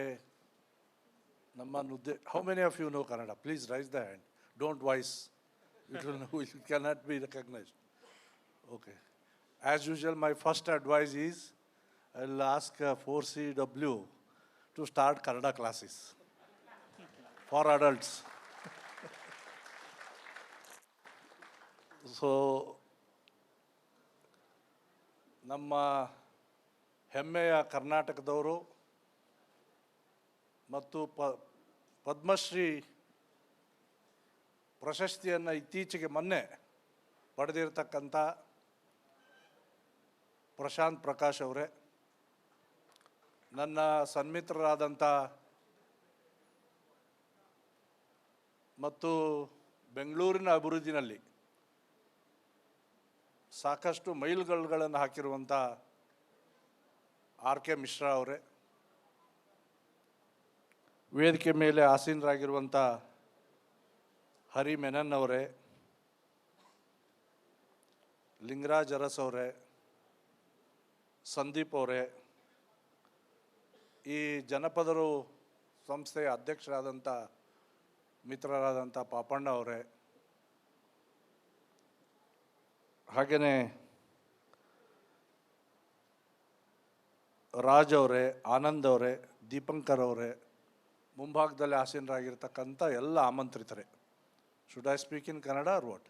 ನಮ್ಮ ನುದ್ದೆ how many of you know Kannada please raise the hand don't voice it cannot be recognised okay as usual my first advice is I will ask four C W to start Kannada classes for adults so ನಮ್ಮ ಹೆಮ್ಮೆಯ ಕರ್ನಾಟಕದವರು ಮತ್ತು ಪದ್ಮಶ್ರೀ ಪ್ರಶಸ್ತಿಯನ್ನು ಇತ್ತೀಚೆಗೆ ಮೊನ್ನೆ ಪಡೆದಿರತಕ್ಕಂಥ ಪ್ರಶಾಂತ್ ಪ್ರಕಾಶ್ ಅವರೇ, ನನ್ನ ಸನ್ಮಿತ್ರರಾದಂಥ ಮತ್ತು ಬೆಂಗಳೂರಿನ ಅಭಿವೃದ್ಧಿನಲ್ಲಿ ಸಾಕಷ್ಟು ಮೈಲುಗಲ್ಲುಗಳನ್ನು ಹಾಕಿರುವಂಥ ಆರ್ ಕೆ ಮಿಶ್ರಾ ಅವರೇ, ವೇದಿಕೆ ಮೇಲೆ ಆಸೀನರಾಗಿರುವಂಥ ಹರಿ ಮೆನನ್ ಅವರೇ, ಲಿಂಗರಾಜ್ ಅರಸ್ ಅವರೇ, ಸಂದೀಪ್ ಅವರೇ, ಈ ಜನಪದರು ಸಂಸ್ಥೆಯ ಅಧ್ಯಕ್ಷರಾದಂಥ ಮಿತ್ರರಾದಂಥ ಪಾಪಣ್ಣ ಅವರೇ, ಹಾಗೆಯೇ ರಾಜ್ ಅವರೇ, ಆನಂದ್ ಅವರೇ, ದೀಪಂಕರ್ ಅವರೇ, ಮುಂಭಾಗದಲ್ಲಿ ಆಸೀನರಾಗಿರ್ತಕ್ಕಂಥ ಎಲ್ಲ ಆಮಂತ್ರಿತರೇ. Should I speak in Kannada or what?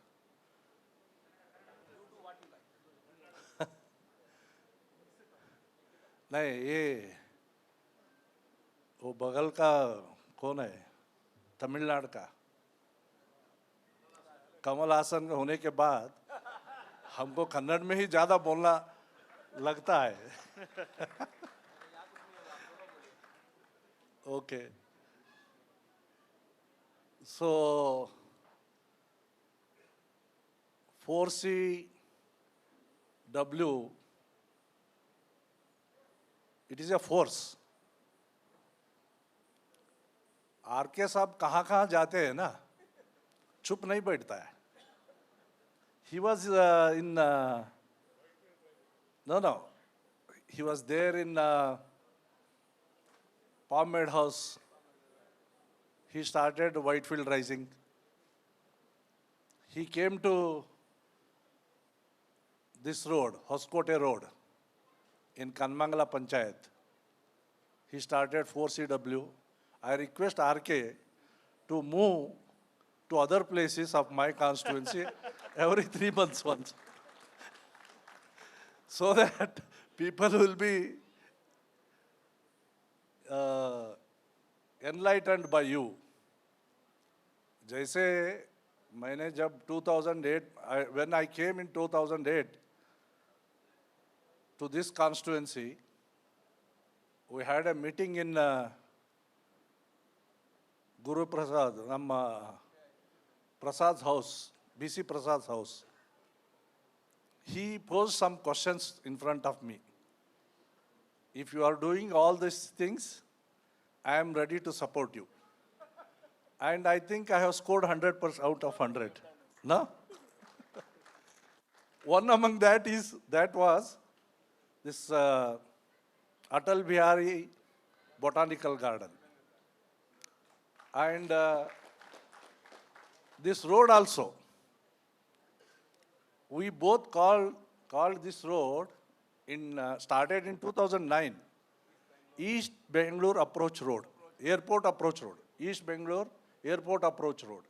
नहीं ये वो बगल का कौन है, तमिलनाडु का कमल हासन होने के बाद हमको कन्नड़ में ही ज़्यादा बोलना लगता है. Okay, so 4CW, it is a force. R K साहब कहाँ कहाँ जाते हैं ना, चुप नहीं बैठता है. He was in no, he was there in Palm House. He started Whitefield Rising. He came to this road, Hoskote Road, in Kanmangala Panchayat. He started 4CW. I request RK to move to other places of my constituency every 3 months once, so that people will be enlightened by you. जैसे मैंने जब 2008, when I came in 2008 to this constituency, we had a meeting in Guru Prasad, Namma Prasad's house, BC Prasad's house. He posed some questions in front of me. If you are doing all these things, I am ready to support you. And I think I have scored 100% out of 100. No? One among that was this Atal Bihari Botanical Garden. And this road also, we both called this road started in 2009, East Bangalore Approach Road, Airport Approach Road, East Bangalore Airport Approach Road,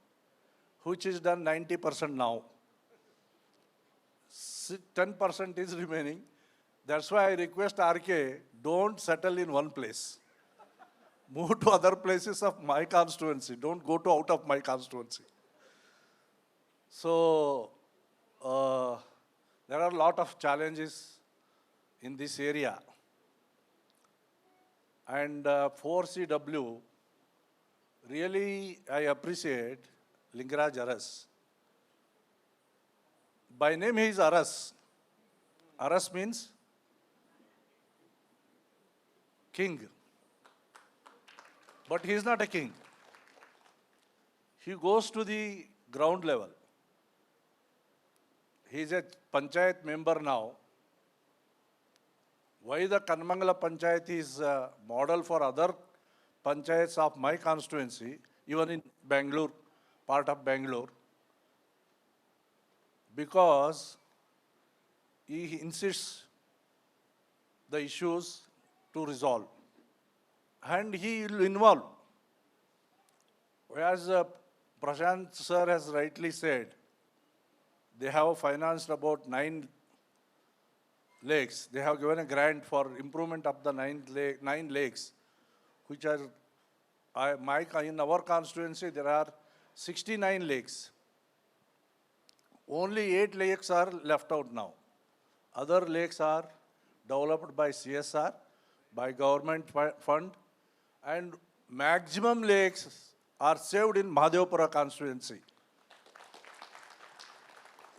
which is done 90% now. 10% is remaining. That's why I request RK, don't settle in one place. Move to other places of my constituency. Don't go to out of my constituency. So, there are a lot of challenges in this area. And 4CW, really I appreciate Lingaraj Aras. By name he is Aras. Aras means king. But he is not a king. He goes to the ground level. He is a panchayat member now. Why the Kanmangala Panchayat is a model for other panchayats of my constituency, even in Bangalore, part of Bangalore? Because he insists the issues to resolve. And he will involve. Whereas Prashant sir has rightly said, they have financed about 9 lakes. They have given a grant for improvement of the 9 lakes, which are, in our constituency, there are 69 lakes. Only 8 lakes are left out now. Other lakes are developed by CSR, by government fund, and maximum lakes are saved in Mahadevapura constituency.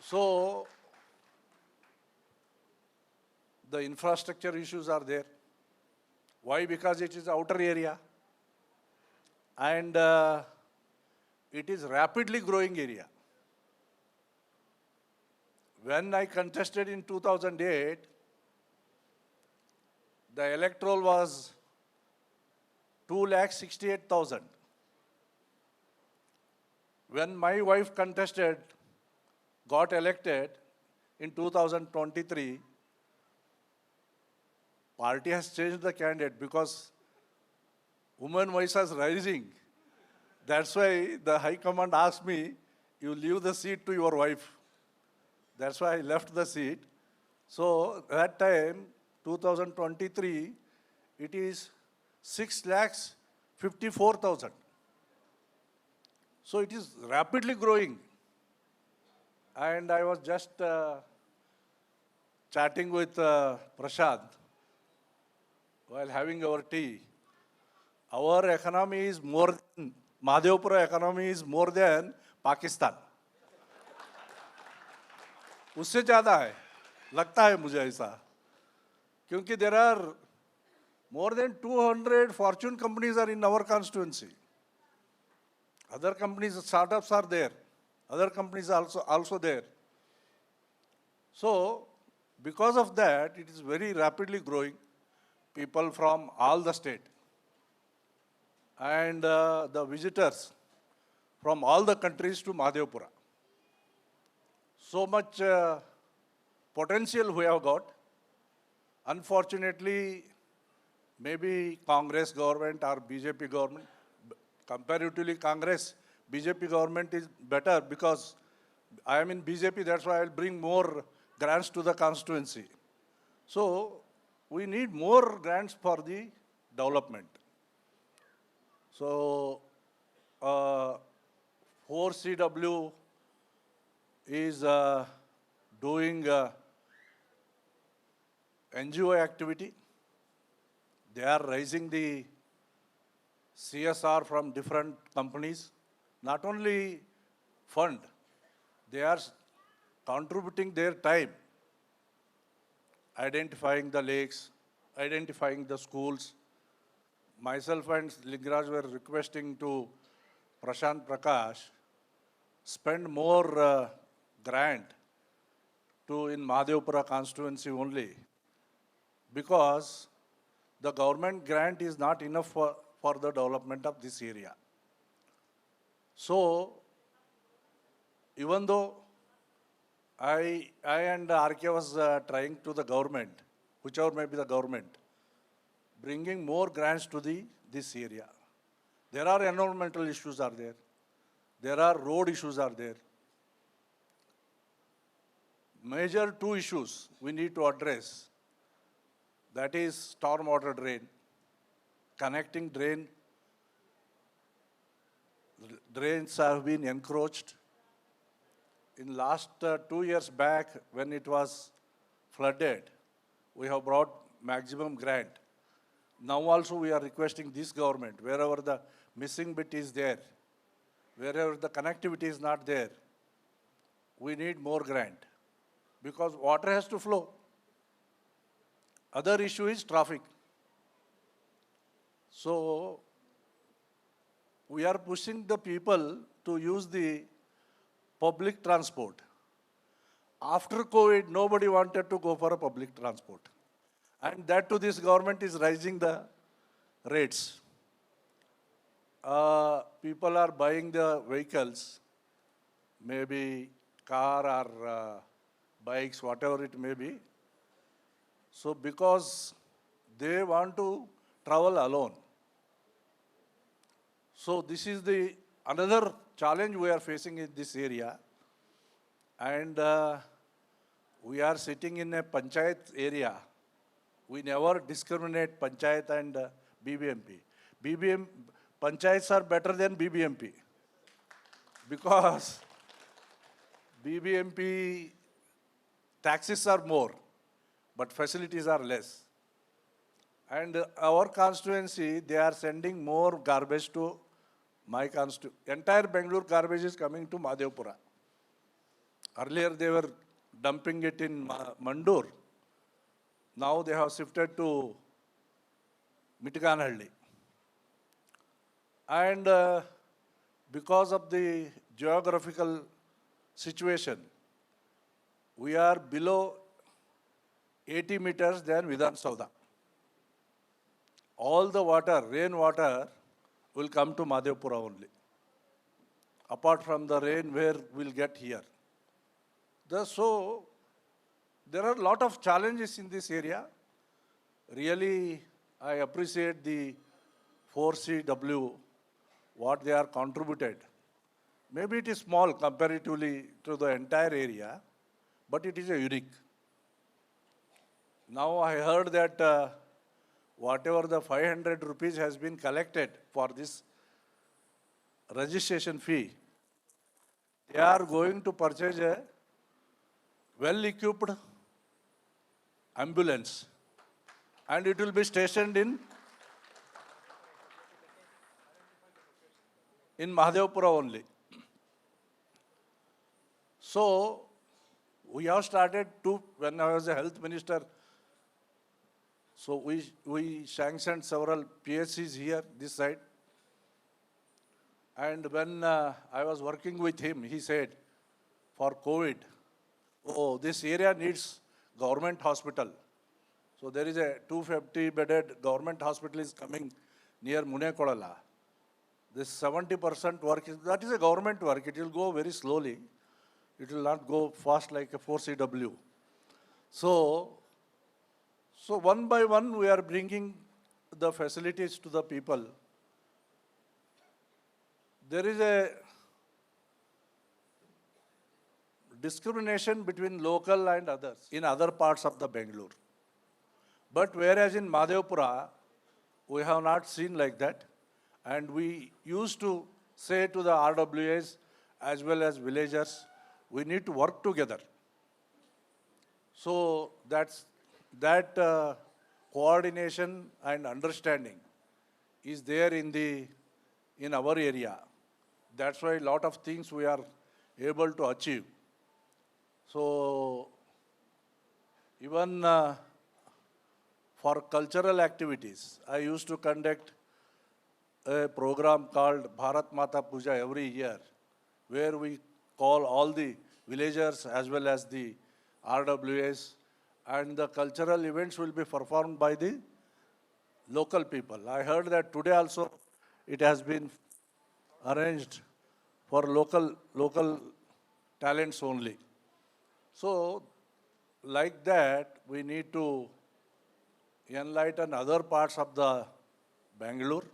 So, the infrastructure issues are there. Why? Because it is outer area. And it is rapidly growing area. When I contested in 2008, the electoral was 2,68,000. When my wife contested, got elected in 2023, party has changed the candidate because women voice is rising. That's why the High Command asked me, you leave the seat to your wife. That's why I left the seat. So that time, 2023, it is 6,54,000. So it is rapidly growing. And I was just chatting with Prashad while having our tea. Our economy is more than, Mahadevapura economy is more than Pakistan. उससे ज़्यादा है, लगता है मुझे ऐसा, क्योंकि there are more than 200 fortune companies are in our constituency. Other companies, startups are there. Other companies are also there. So, because of that, it is very rapidly growing. People from all the state. And the visitors from all the countries to Mahadevapura. So much potential we have got. Unfortunately, maybe Congress government or BJP government, comparatively Congress, BJP government is better because I am in BJP, that's why I will bring more grants to the constituency. So, we need more grants for the development. So, 4CW is doing NGO activity. They are raising the CSR from different companies. Not only fund, they are contributing their time, identifying the lakes, identifying the schools. Myself and Lingaraj were requesting to Prashant Prakash spend more grant to in Mahadevapura constituency only, because the government grant is not enough for the development of this area. So, even though I and RK was trying to the government, whichever may be the government, bringing more grants to this area. There are environmental issues are there. There are road issues are there. Major 2 issues we need to address. That is stormwater drain, connecting drains have been encroached. In last 2 years back, when it was flooded. We have brought maximum grant. Now also we are requesting this government, wherever the missing bit is there, wherever the connectivity is not there, we need more grant because water has to flow. Other issue is traffic. So we are pushing the people to use the public transport. After COVID, nobody wanted to go for a public transport. And that too, this government is raising the rates. People are buying the vehicles, maybe car or bikes, whatever it may be. So because they want to travel alone. So this is the another challenge we are facing in this area. And we are sitting in a panchayat area. We never discriminate panchayat and BBMP. Panchayats are better than BBMP because BBMP taxes are more, but facilities are less. And our constituency, they are sending more garbage to my constituency. Entire Bangalore garbage is coming to Madhevpura. Earlier they were dumping it in Mandur. Now they have shifted to Mitganhalli. And because of the geographical situation, we are below 80 meters than Vidhan Sauda. All the water, rainwater, will come to Madhevpura only, apart from the rain where we'll get here. So, there are a lot of challenges in this area. Really, I appreciate the 4CW, what they are contributed. Maybe it is small comparatively to the entire area, but it is a unique. Now I heard that whatever the 500 rupees has been collected for this registration fee, they are going to purchase a well-equipped ambulance and it will be stationed in Mahadevpura only. So, we have started when I was a health minister, so we sanctioned several PSCs here, this side. And when I was working with him, he said, for COVID, oh, this area needs government hospital. So there is a 250-bedded government hospital is coming near Munekodala. This 70% work, that is a government work. It will go very slowly. It will not go fast like a 4CW. So one by one, we are bringing the facilities to the people. There is a discrimination between local and others in other parts of the Bangalore. But whereas in Madhevpura, we have not seen like that. And we used to say to the RWAs as well as villagers, we need to work together. So that coordination and understanding is there in our area. That's why a lot of things we are able to achieve. So even for cultural activities, I used to conduct a program called Bharat Mata Puja every year, where we call all the villagers as well as the RWAs, and the cultural events will be performed by the local people. I heard that today also it has been arranged for local talents only. So, like that, we need to enlighten other parts of the Bangalore.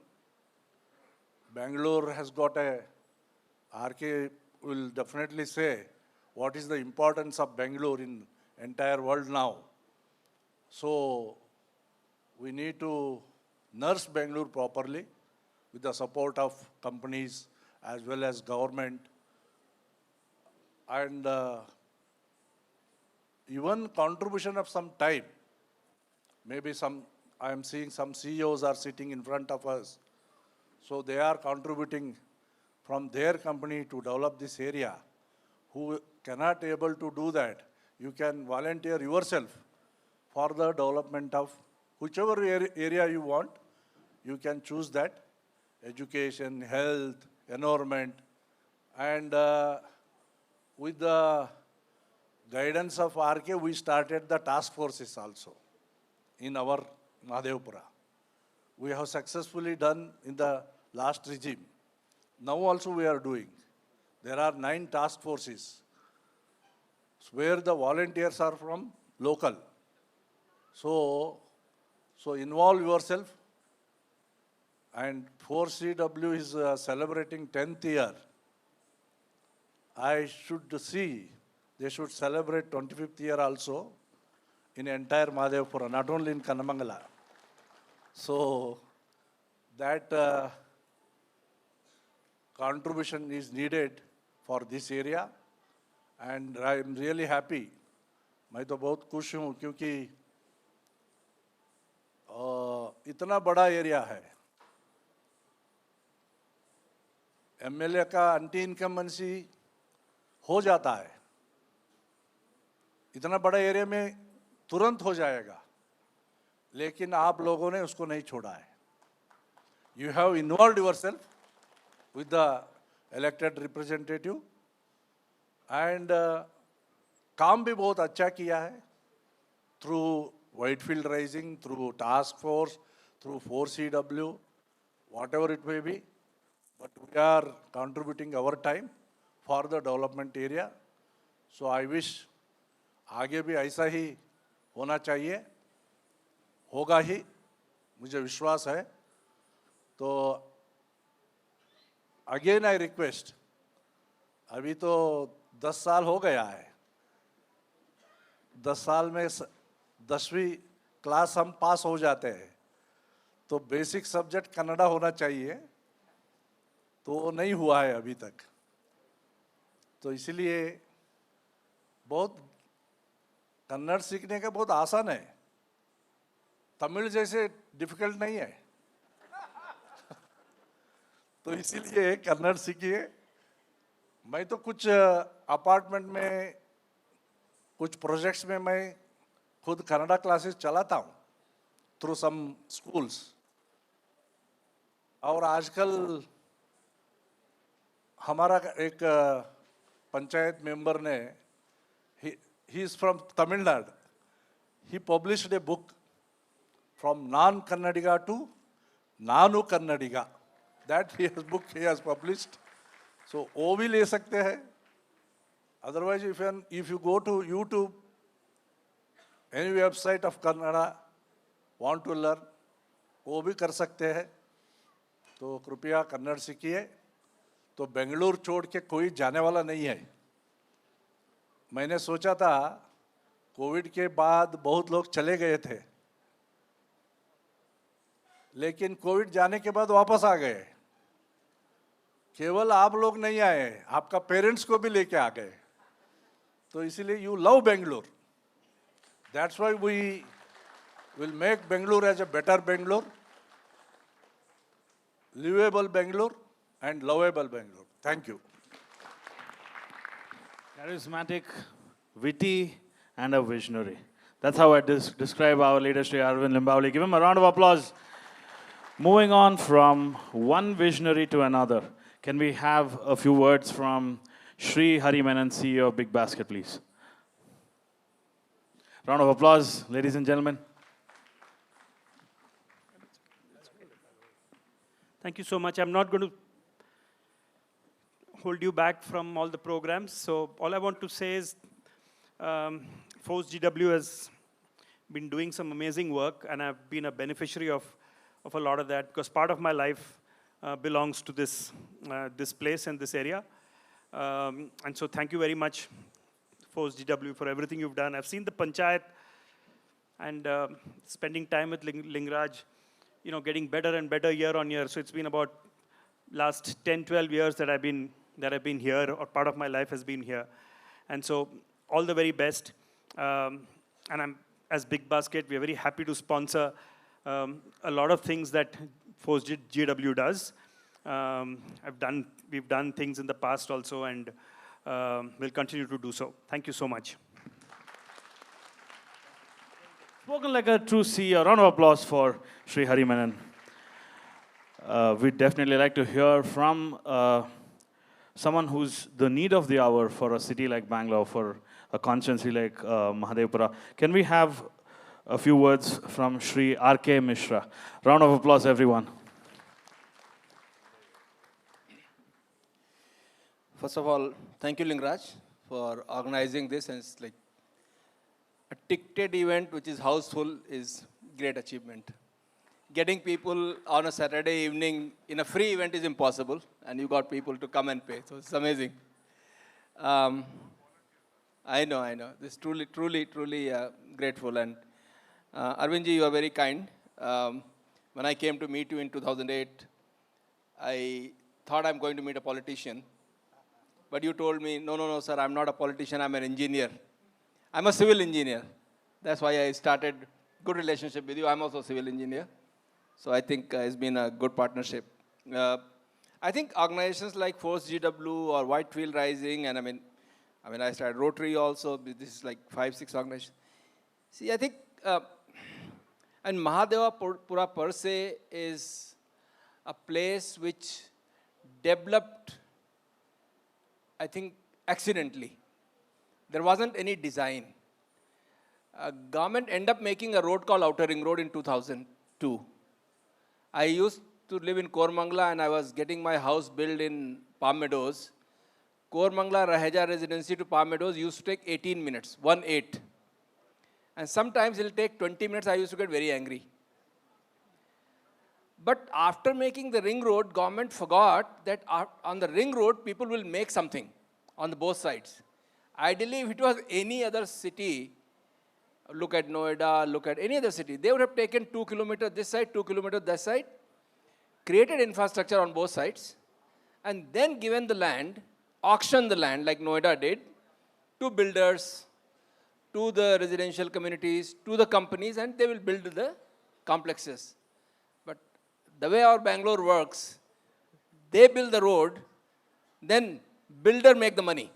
Bangalore has got RK will definitely say what is the importance of Bangalore in entire world now. So, we need to nurse Bangalore properly with the support of companies as well as government. And even contribution of some time, maybe I am seeing some CEOs are sitting in front of us. So they are contributing from their company to develop this area. Who cannot able to do that, you can volunteer yourself for the development of whichever area you want. You can choose that, education, health, environment, and with the guidance of RK, we started the task forces also in our Mahadevpura. We have successfully done in the last regime. Now also we are doing. There are 9 task forces where the volunteers are from local. So involve yourself. And 4CW is celebrating 10th year. I should see they should celebrate 25th year also in entire Mahadevpura, not only in Kannamangala. So that contribution is needed for this area, and I am really happy. मैं तो बहुत खुश हूँ क्योंकि इतना बड़ा area है. MLA का एंटी इनकम्बेंसी हो जाता है. इतना बड़ा एरिया में तुरंत हो जाएगा, लेकिन आप लोगों ने उसको नहीं छोड़ा है. You have involved yourself with the elected representative, and काम भी बहुत अच्छा किया है through Whitefield Rising, through task force, through 4CW, whatever it may be. But we are contributing our time for the development area. So I wish आगे भी ऐसा ही होना चाहिए, होगा ही, मुझे विश्वास है. तो अगेन आई रिक्वेस्ट, अभी तो 10 साल हो गया है. 10 साल में 10वीं क्लास हम पास हो जाते हैं, तो बेसिक सब्जेक्ट कन्नड़ा होना चाहिए, तो वो नहीं हुआ है अभी तक. तो इसलिए बहुत कन्नड़ सीखने का बहुत आसान है, तमिल जैसे डिफिकल्ट नहीं है. तो इसीलिए कन्नड़ सीखिए. मैं तो कुछ अपार्टमेंट में, कुछ प्रोजेक्ट्स में मैं खुद कन्नड़ा क्लासेस चलाता हूँ थ्रू सम स्कूल्स. और आजकल हमारा एक पंचायत मेंबर ने, he is from Tamil Nadu. He published a book from non-Kannadiga to Nanu Kannadiga. That book he has published. So वो भी ले सकते हैं. Otherwise, if you go to YouTube, any website of Kannada, want to learn, वो भी कर सकते हैं. तो कृपया कन्नड़ सीखिए. तो बेंगलुरु छोड़ के कोई जाने वाला नहीं है. मैंने सोचा था कोविड के बाद बहुत लोग चले गए थे, लेकिन कोविड जाने के बाद वापस आ गए. केवल आप लोग नहीं आए, आपका पेरेंट्स को भी लेके आ गए. तो इसीलिए you love Bengaluru. That's why we will make Bengaluru as a better Bengaluru, livable Bengaluru and lovable Bangalore. Thank you. Charismatic, witty, and a visionary. That's how I describe our leader, Sri Arvind Limbavli. Give him a round of applause. Moving on from one visionary to another, can we have a few words from Sri Hari Menon, CEO of Big Basket, please? Round of applause, ladies and gentlemen. Thank you so much. I'm not going to hold you back from all the programs. So all I want to say is Force GW has been doing some amazing work, and I've been a beneficiary of a lot of that, because part of my life belongs to this place and this area. And so thank you very much, Force GW, for everything you've done. I've seen the Panchayat and spending time with Lingraj, getting better and better year on year. So it's been about last 10, 12 years that I've been here, or part of my life has been here. And so all the very best. And as Big Basket, we are very happy to sponsor a lot of things that Force GW does. We've done things in the past also, and we'll continue to do so. Thank you so much. Spoken like a true CEO. Round of applause for Sri Hari Menon. We'd definitely like to hear from someone who's the need of the hour for a city like Bangalore, for a constituency like Mahadevpura. Can we have a few words from Sri R.K. Mishra? Round of applause, everyone. First of all, thank you, Lingraj, for organizing this. And it's like a ticketed event, which is houseful, is great achievement. Getting people on a Saturday evening in a free event is impossible, and you got people to come and pay. So it's amazing. I know. This is truly grateful. And Arvindji, you are very kind. When I came to meet you in 2008, I thought I'm going to meet a politician. But you told me, no, sir, I'm not a politician, I'm an engineer. I'm a civil engineer. That's why I started good relationship with you. I'm also a civil engineer. So I think it's been a good partnership. I think organizations like Force GW or Whitefield Rising, and I mean, I started Rotary also. This is like 5-6 organizations. See, I think, and Mahadevpura per se is a place which developed, I think, accidentally. There wasn't any design. Government ended up making a road called Outer Ring Road in 2002. I used to live in Kormangla, and I was getting my house built in Palm Meadows. Kormangla Raheja residency to Palm Meadows used to take 18 minutes, 1-8. And sometimes it'll take 20 minutes. I used to get very angry. But after making the ring road, government forgot that on the ring road, people will make something on the both sides. Ideally, if it was any other city, look at Noida, look at any other city, they would have taken 2 kilometers this side, 2 kilometers that side, created infrastructure on both sides, and then given the land, auctioned the land like Noida did, to builders, to the residential communities, to the companies, and they will build the complexes. But the way our Bangalore works, they build the road, then builder make the money.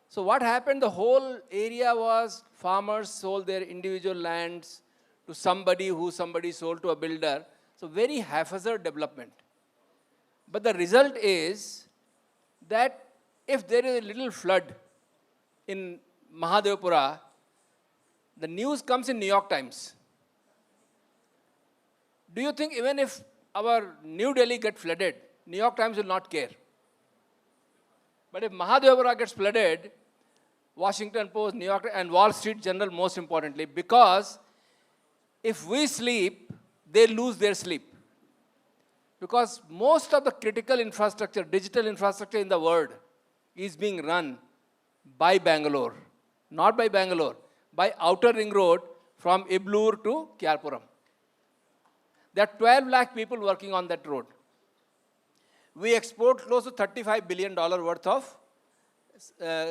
So what happened, the whole area was farmers sold their individual lands to somebody who somebody sold to a builder. So very haphazard development. But the result is that if there is a little flood in Mahadevpura, the news comes in New York Times. Do you think even if our New Delhi gets flooded, New York Times will not care? But if Mahadevpura gets flooded, Washington Post, New York, and Wall Street Journal most importantly, because if we sleep, they lose their sleep. Because most of the critical infrastructure, digital infrastructure in the world is being run by Bangalore. Not by Bangalore, by Outer Ring Road from Iblur to Kyarpuram. There are 12 lakh people working on that road. We export close to $35 billion worth of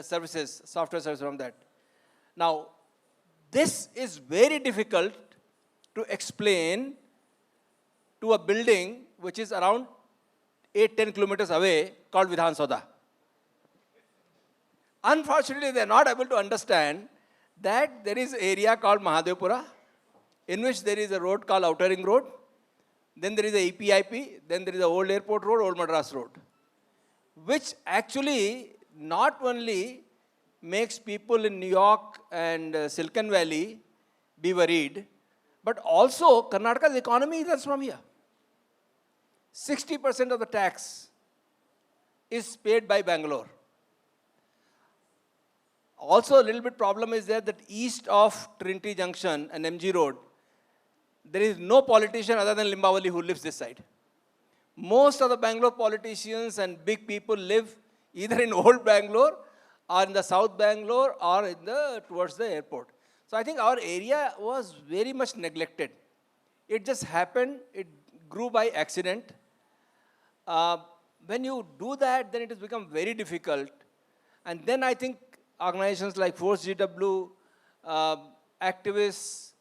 services, software services from that. Now, this is very difficult to explain to a building which is around 8-10 kilometers away called Vidhan Sauda. Unfortunately, they are not able to understand that there is an area called Mahadevpura, in which there is a road called Outer Ring Road, then there is a EPIP, then there is the Old Airport Road, Old Madras Road, which actually not only makes people in New York and Silicon Valley be worried, but also Karnataka's economy runs from here. 60% of the tax is paid by Bangalore. Also, a little bit problem is there that east of Trinity Junction and MG Road, there is no politician other than Limbavali who lives this side. Most of the Bangalore politicians and big people live either in Old Bangalore or in the South Bangalore or in towards the airport. So I think our area was very much neglected. It just happened, it grew by accident. When you do that, then it has become very difficult. And then I think organizations like Force GW uh, activists,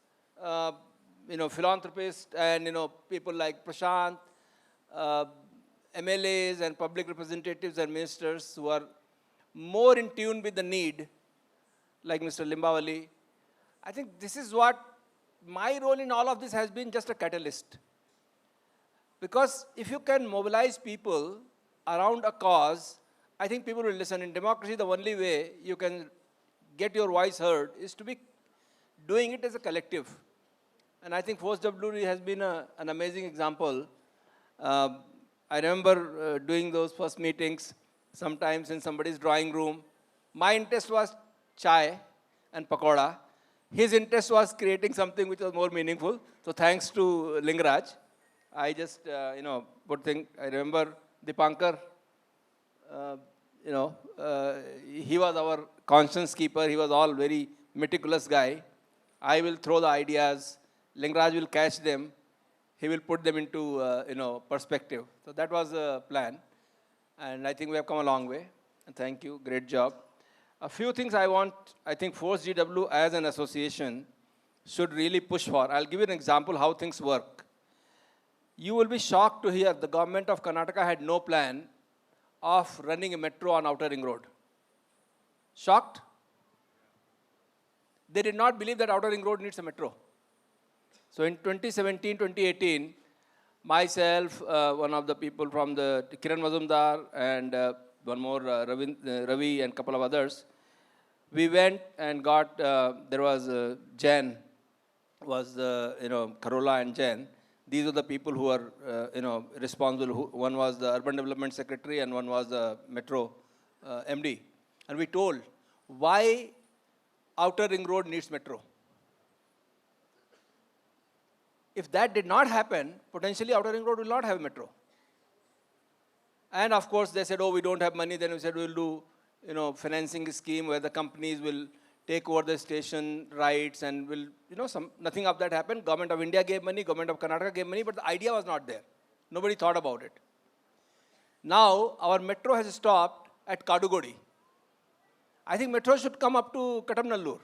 philanthropists, and people like Prashant, uh, MLAs and public representatives and ministers who are more in tune with the need, like Mr. Limbawali. I think this is what my role in all of this has been, just a catalyst. Because if you can mobilize people around a cause, I think people will listen. In democracy, the only way you can get your voice heard is to be doing it as a collective. And I think Force W has been an amazing example. I remember doing those first meetings sometimes in somebody's drawing room. My interest was chai and pakoda. His interest was creating something which was more meaningful. So thanks to Lingaraj, I just, I remember Dipankar, he was our conscience keeper. He was all very meticulous guy. I will throw the ideas. Lingaraj will catch them. He will put them into, perspective. So that was the plan. And I think we have come a long way. And thank you. Great job. A few things I think Force GW as an association should really push for. I'll give you an example how things work. You will be shocked to hear the government of Karnataka had no plan of running a metro on Outer Ring Road. Shocked? They did not believe that Outer Ring Road needs a metro. So in 2017, 2018, myself, one of the people from the Kiran Mazumdar, and one more Ravi and a couple of others, we went and got, there was Jain, was Karola and Jain. These are the people who are, responsible. One was the Urban Development Secretary and one was the Metro MD. And we told why Outer Ring Road needs metro. If that did not happen, potentially Outer Ring Road will not have metro. And of course, they said, oh, we don't have money. Then we said, we'll do, financing scheme where the companies will take over the station rights and will, nothing of that happened. Government of India gave money, Government of Karnataka gave money, but the idea was not there. Nobody thought about it. Now, our metro has stopped at Kadugodi. I think metro should come up to Katamnallur.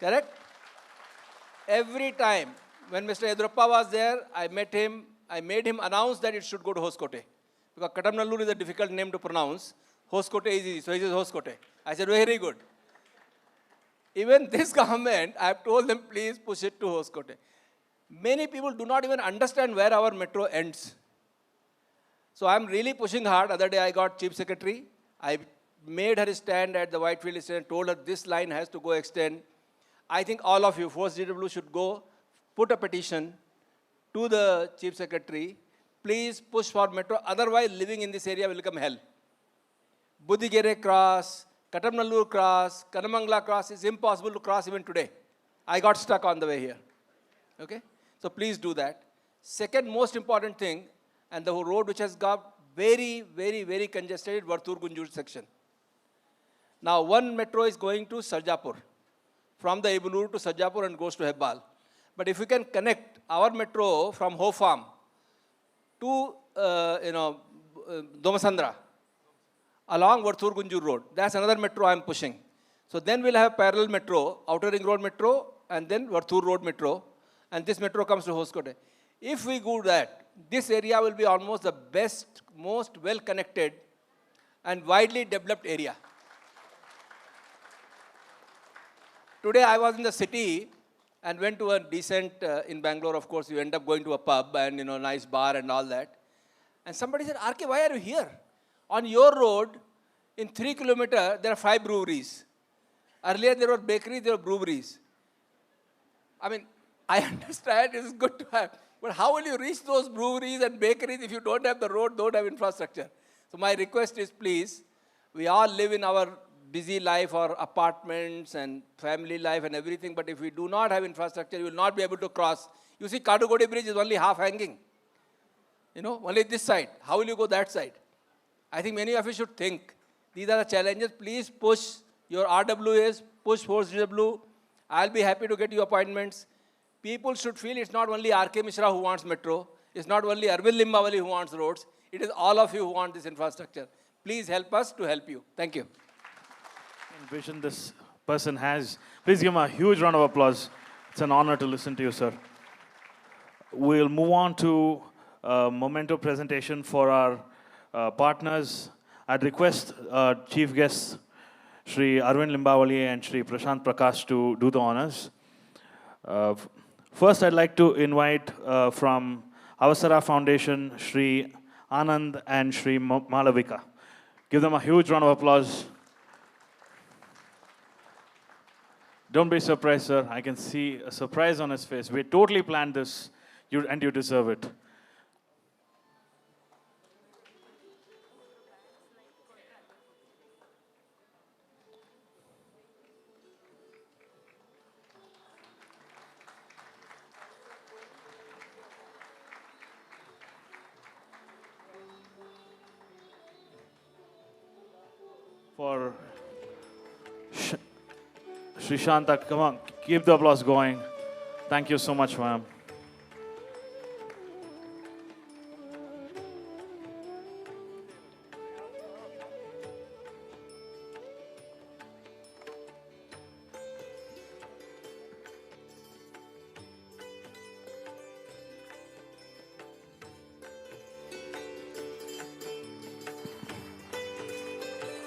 Correct? Every time when Mr. Yedurappa was there, I met him, I made him announce that it should go to Hoskote. Because Katamnallur is a difficult name to pronounce. Hoskote is easy, so he says Hoskote. I said, very good. Even this government, I have told them, please push it to Hoskote. Many people do not even understand where our metro ends. So I'm really pushing hard. Other day I got Chief Secretary. I made her stand at the Whitefield station, told her this line has to go extend. I think all of you, Force GW, should go put a petition to the Chief Secretary. Please push for metro. Otherwise, living in this area will become hell. Budigere cross, Katamnallur cross, Kanamangla cross is impossible to cross even today. I got stuck on the way here. Okay? So please do that. Second most important thing, and the road which has got very, very, very congested, Vartur-Gunjur section. Now, one metro is going to Sarjapur, from the Ibulur to Sarjapur and goes to Hebbal. But if we can connect our metro from Ho Farm to, Domasandra, along Varthur-Gunjur Road, that's another metro I'm pushing. So then we'll have parallel metro, Outer Ring Road metro, and then Varthur Road metro, and this metro comes to Hoskote. If we do that, this area will be almost the best, most well-connected and widely developed area. Today I was in the city and went to a decent, in Bangalore, of course, you end up going to a pub and, nice bar and all that. And somebody said, RK, why are you here? On your road, in 3 kilometers, there are 5 breweries. Earlier there were bakeries, there were breweries. I mean, I understand it is good to have, but how will you reach those breweries and bakeries if you don't have the road, don't have infrastructure? So my request is, please, we all live in our busy life or apartments and family life and everything, but if we do not have infrastructure, you will not be able to cross. You see, Kadugodi Bridge is only half hanging. Only this side. How will you go that side? I think many of you should think. These are the challenges. Please push your RWAs, push Force GW. I'll be happy to get you appointments. People should feel it's not only RK Mishra who wants metro. It's not only Arvind Limbawali who wants roads. It is all of you who want this infrastructure. Please help us to help you. Thank you. Envision this person has. Please give him a huge round of applause. It's an honor to listen to you, sir. We'll move on to a memento presentation for our partners. I'd request chief guests Shri Arvind Limbavali and Shri Prashant Prakash to do the honors. First, I'd like to invite from Avasara Foundation, Shri Anand and Shri Malavika. Give them a huge round of applause. Don't be surprised, sir. I can see a surprise on his face. We totally planned this, and you deserve it. For Sri Shanta, come on, keep the applause going. Thank you so much, ma'am.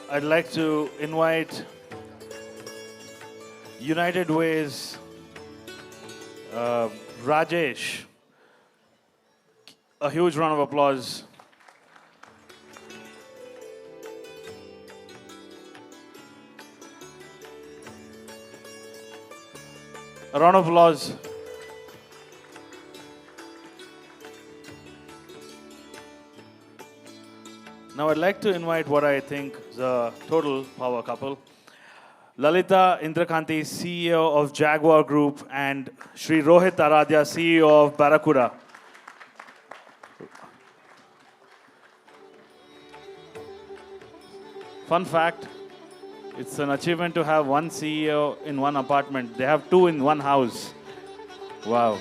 I'd like to invite United Way's Rajesh. A huge round of applause. A round of applause. Now I'd like to invite what I think is a total power couple. Lalita Indrakanti, CEO of Jaguar Group, and Shri Rohit Aradhya, CEO of Barracuda. Fun fact, it's an achievement to have one CEO in one apartment. They have two in one house. Wow.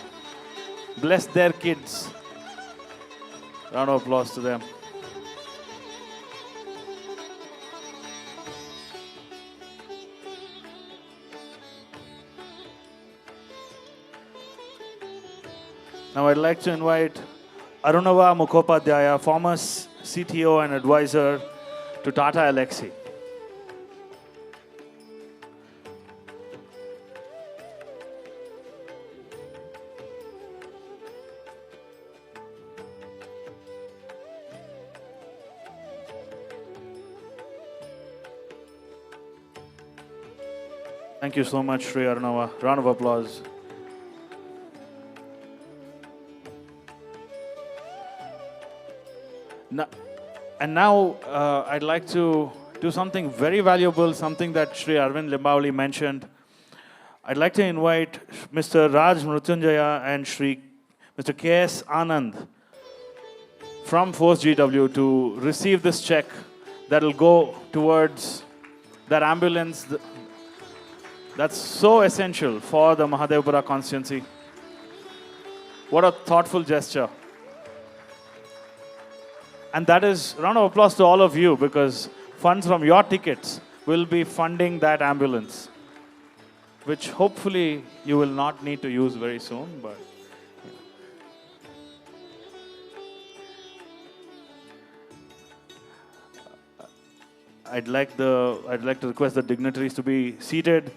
Bless their kids. Round of applause to them. Now I'd like to invite Arunava Mukhopadhyaya, former CTO and advisor to Tata Elxsi. Thank you so much, Sri Arunava. Round of applause. Now I'd like to do something very valuable, something that Sri Arvind Limbavali mentioned. I'd like to invite Mr. Raj Mrutyunjaya and Mr. K.S. Anand from Force GW to receive this check that will go towards that ambulance that's so essential for the Mahadevpura constituency. What a thoughtful gesture. And that is round of applause to all of you, because funds from your tickets will be funding that ambulance, which hopefully you will not need to use very soon. But I'd like to request the dignitaries to be seated,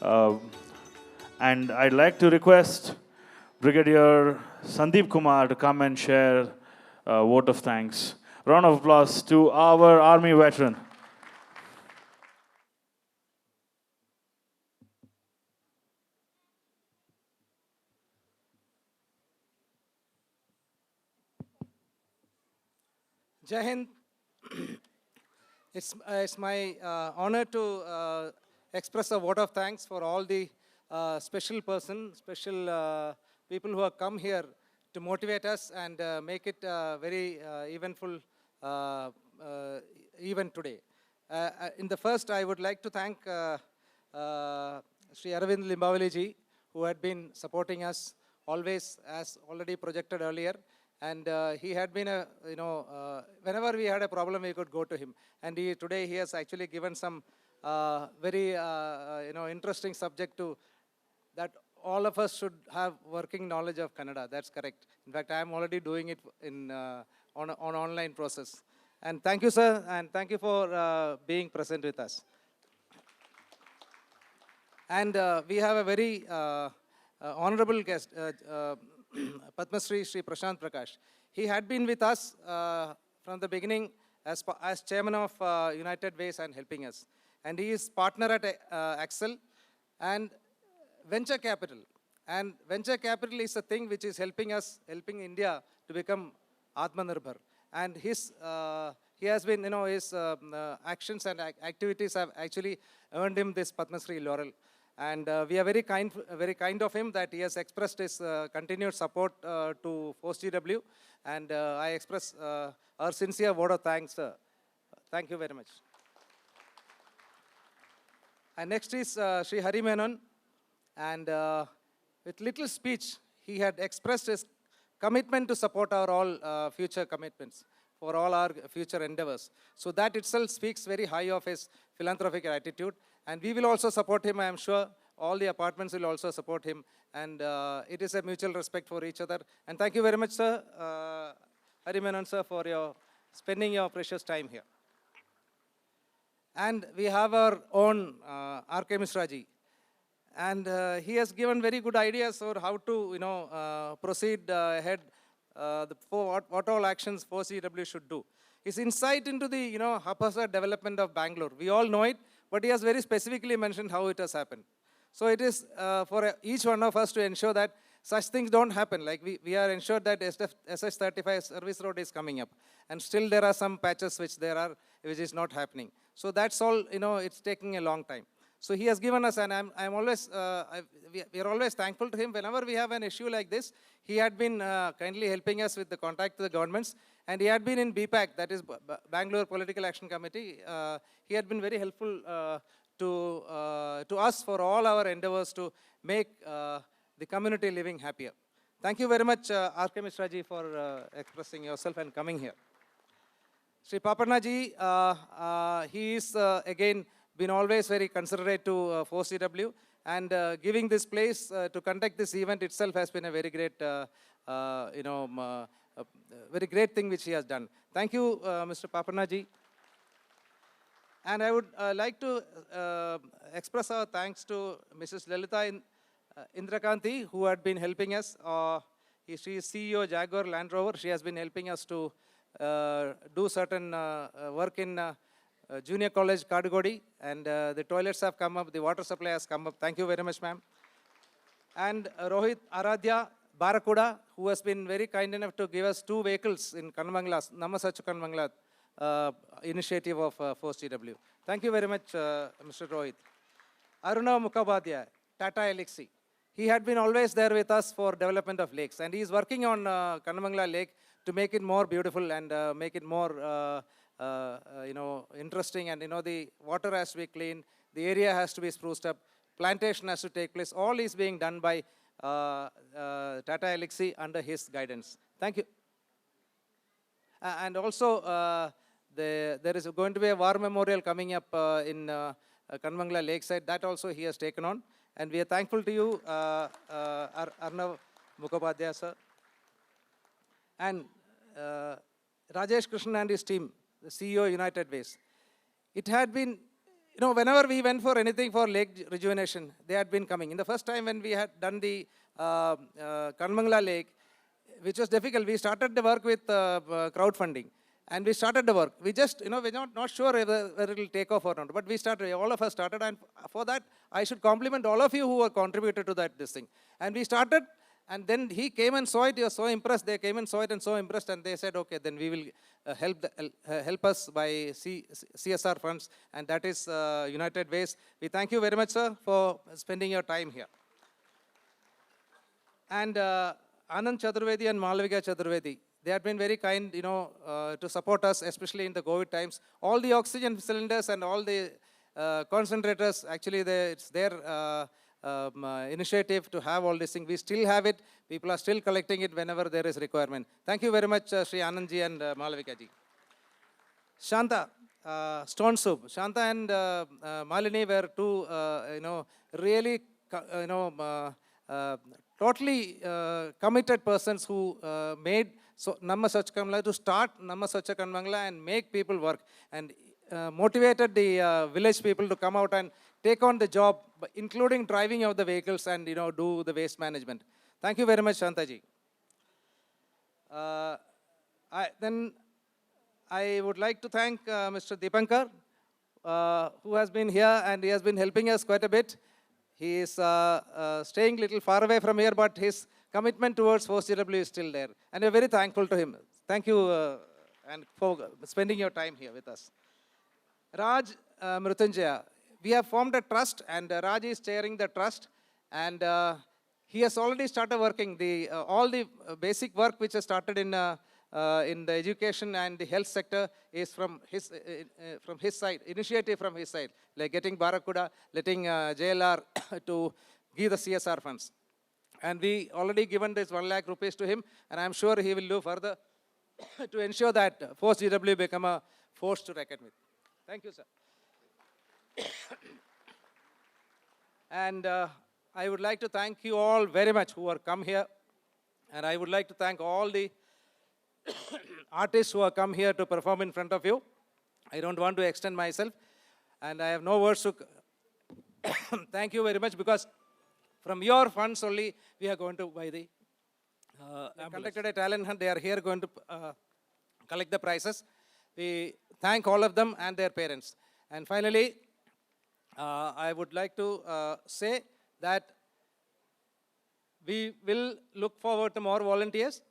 and I'd like to request Brigadier Sandeep Kumar to come and share a vote of thanks. Round of applause to our Army veteran. Jai Hind. It's my honor to express a vote of thanks for all the special people who have come here to motivate us and make it a very eventful event today. In the first, I would like to thank Sri Arvind Limbavali ji, who had been supporting us always, as already projected earlier. And he had been whenever we had a problem, we could go to him. And today he has actually given some very interesting subject to that all of us should have working knowledge of Kannada. That's correct. In fact, I am already doing it on online process. And thank you, sir, and thank you for being present with us. And we have a very honorable guest, Padma Shri Prashant Prakash. He had been with us from the beginning as chairman of United Ways and helping us. And he is partner at Excel and venture capital. And venture capital is a thing which is helping India to become Atmanirbhar. And he has been, his actions and activities have actually earned him this Padma Shri laurel. And we are very kind of him that he has expressed his continued support to FOSGW. And I express our sincere word of thanks, sir. Thank you very much. And next is Sri Hari Menon. And with little speech, he had expressed his commitment to support our all future commitments for all our future endeavors. So that itself speaks very high of his philanthropic attitude. And we will also support him, I am sure. All the apartments will also support him. And it is a mutual respect for each other. And thank you very much, sir, Hari Menon, sir, for spending your precious time here. And we have our own R.K. Mishraji. And he has given very good ideas for how to, proceed ahead, what all actions FOSGW should do. His insight into the, haphazard development of Bangalore. We all know it, but he has very specifically mentioned how it has happened. So it is for each one of us to ensure that such things don't happen. Like we are ensured that SS35 service road is coming up. And still there are some patches which is not happening. So that's all, it's taking a long time. So he has given us, and I'm always, we are always thankful to him. Whenever we have an issue like this, he had been kindly helping us with the contact to the governments. And he had been in BPAC, that is Bangalore Political Action Committee. He had been very helpful to us for all our endeavors to make the community living happier. Thank you very much, R.K. Mishraji, for expressing yourself and coming here. Sri Paparnaji, he is again been always very considerate to FOSGW, and giving this place to conduct this event itself has been a very great, very great thing which he has done. Thank you, Mr. Paparnaji. And I would like to express our thanks to Mrs. Lalita Indrakanti, who had been helping us. She is CEO Jaguar Land Rover. She has been helping us to do certain work in Junior College Kadugodi, and the toilets have come up, the water supply has come up. Thank you very much, ma'am. And Rohit Aradhya Barakuda, who has been very kind enough to give us 2 vehicles in Kanmangla, Namasachu Kanmangla initiative of FOSGW. Thank you very much, Mr. Rohit. Aruna Mukhabadhyay, Tata Elixir. He had been always there with us for development of lakes, and he is working on Kanmangla Lake to make it more beautiful and make it more interesting, and the water has to be clean, the area has to be spruced up, plantation has to take place. All is being done by Tata Elixir under his guidance. Thank you. And also, there is going to be a war memorial coming up in Kanmangla Lakeside. That also he has taken on. And we are thankful to you, Arnav Mukhopadhyay, sir. And Rajesh Krishnan and his team, the CEO United Ways. It had been, whenever we went for anything for lake rejuvenation, they had been coming. In the first time when we had done the Kanmangla Lake, which was difficult, we started the work with crowdfunding. And we started the work. We just, we're not sure whether it will take off or not. But we started, all of us started. And for that, I should compliment all of you who have contributed to this thing. And we started, and then he came and saw it. He was so impressed. They came and saw it and so impressed. And they said, okay, then we will help us by CSR funds. And that is United Ways. We thank you very much, sir, for spending your time here. And Anand Chaturvedi and Malavika Chaturvedi, they have been very kind, to support us, especially in the COVID times. All the oxygen cylinders and all the concentrators, actually, it's their initiative to have all this thing. We still have it. People are still collecting it whenever there is requirement. Thank you very much, Sri Anandji and Malavika ji. Shanta, stone soup. Shanta and Malini were two, really, totally committed persons who made Namma Swachha to start Namma Swachha Kanmangala and make people work, and motivated the village people to come out and take on the job, including driving of the vehicles and do the waste management. Thank you very much, Shantaji. Then I would like to thank Mr. Deepankar, who has been here and he has been helping us quite a bit. He is staying a little far away from here, but his commitment towards Force GW is still there. And we're very thankful to him. Thank you and for spending your time here with us. Raj Mrutunjaya, we have formed a trust and Raj is chairing the trust, and he has already started working. All the basic work which has started in the education and the health sector is from his side, initiative from his side, like getting Barakuda, letting JLR to give the CSR funds. And we already given this 1 lakh rupees to him, and I'm sure he will do further to ensure that Force GW become a force to reckon with. Thank you, sir. And I would like to thank you all very much who have come here. And I would like to thank all the artists who have come here to perform in front of you. I don't want to extend myself. And I have no words to thank you very much, because from your funds only we are going to buy the conducted a talent hunt. They are here going to collect the prizes. We thank all of them and their parents. And finally, I would like to say that we will look forward to more volunteers.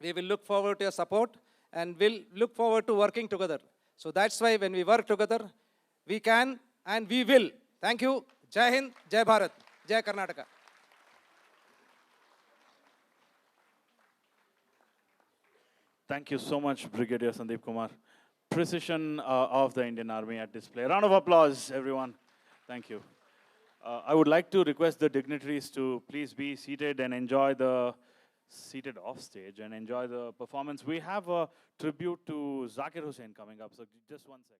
We will look forward to your support, and we'll look forward to working together. So that's why when we work together, we can and we will. Thank you. Jai Hind, Jai Bharat, Jai Karnataka. Thank you so much, Brigadier Sandeep Kumar. Precision of the Indian Army at display. Round of applause, everyone. Thank you. I would like to request the dignitaries to please be seated and enjoy the seated off stage and enjoy the performance. We have a tribute to Zakir Hussain coming up, so just 1 second.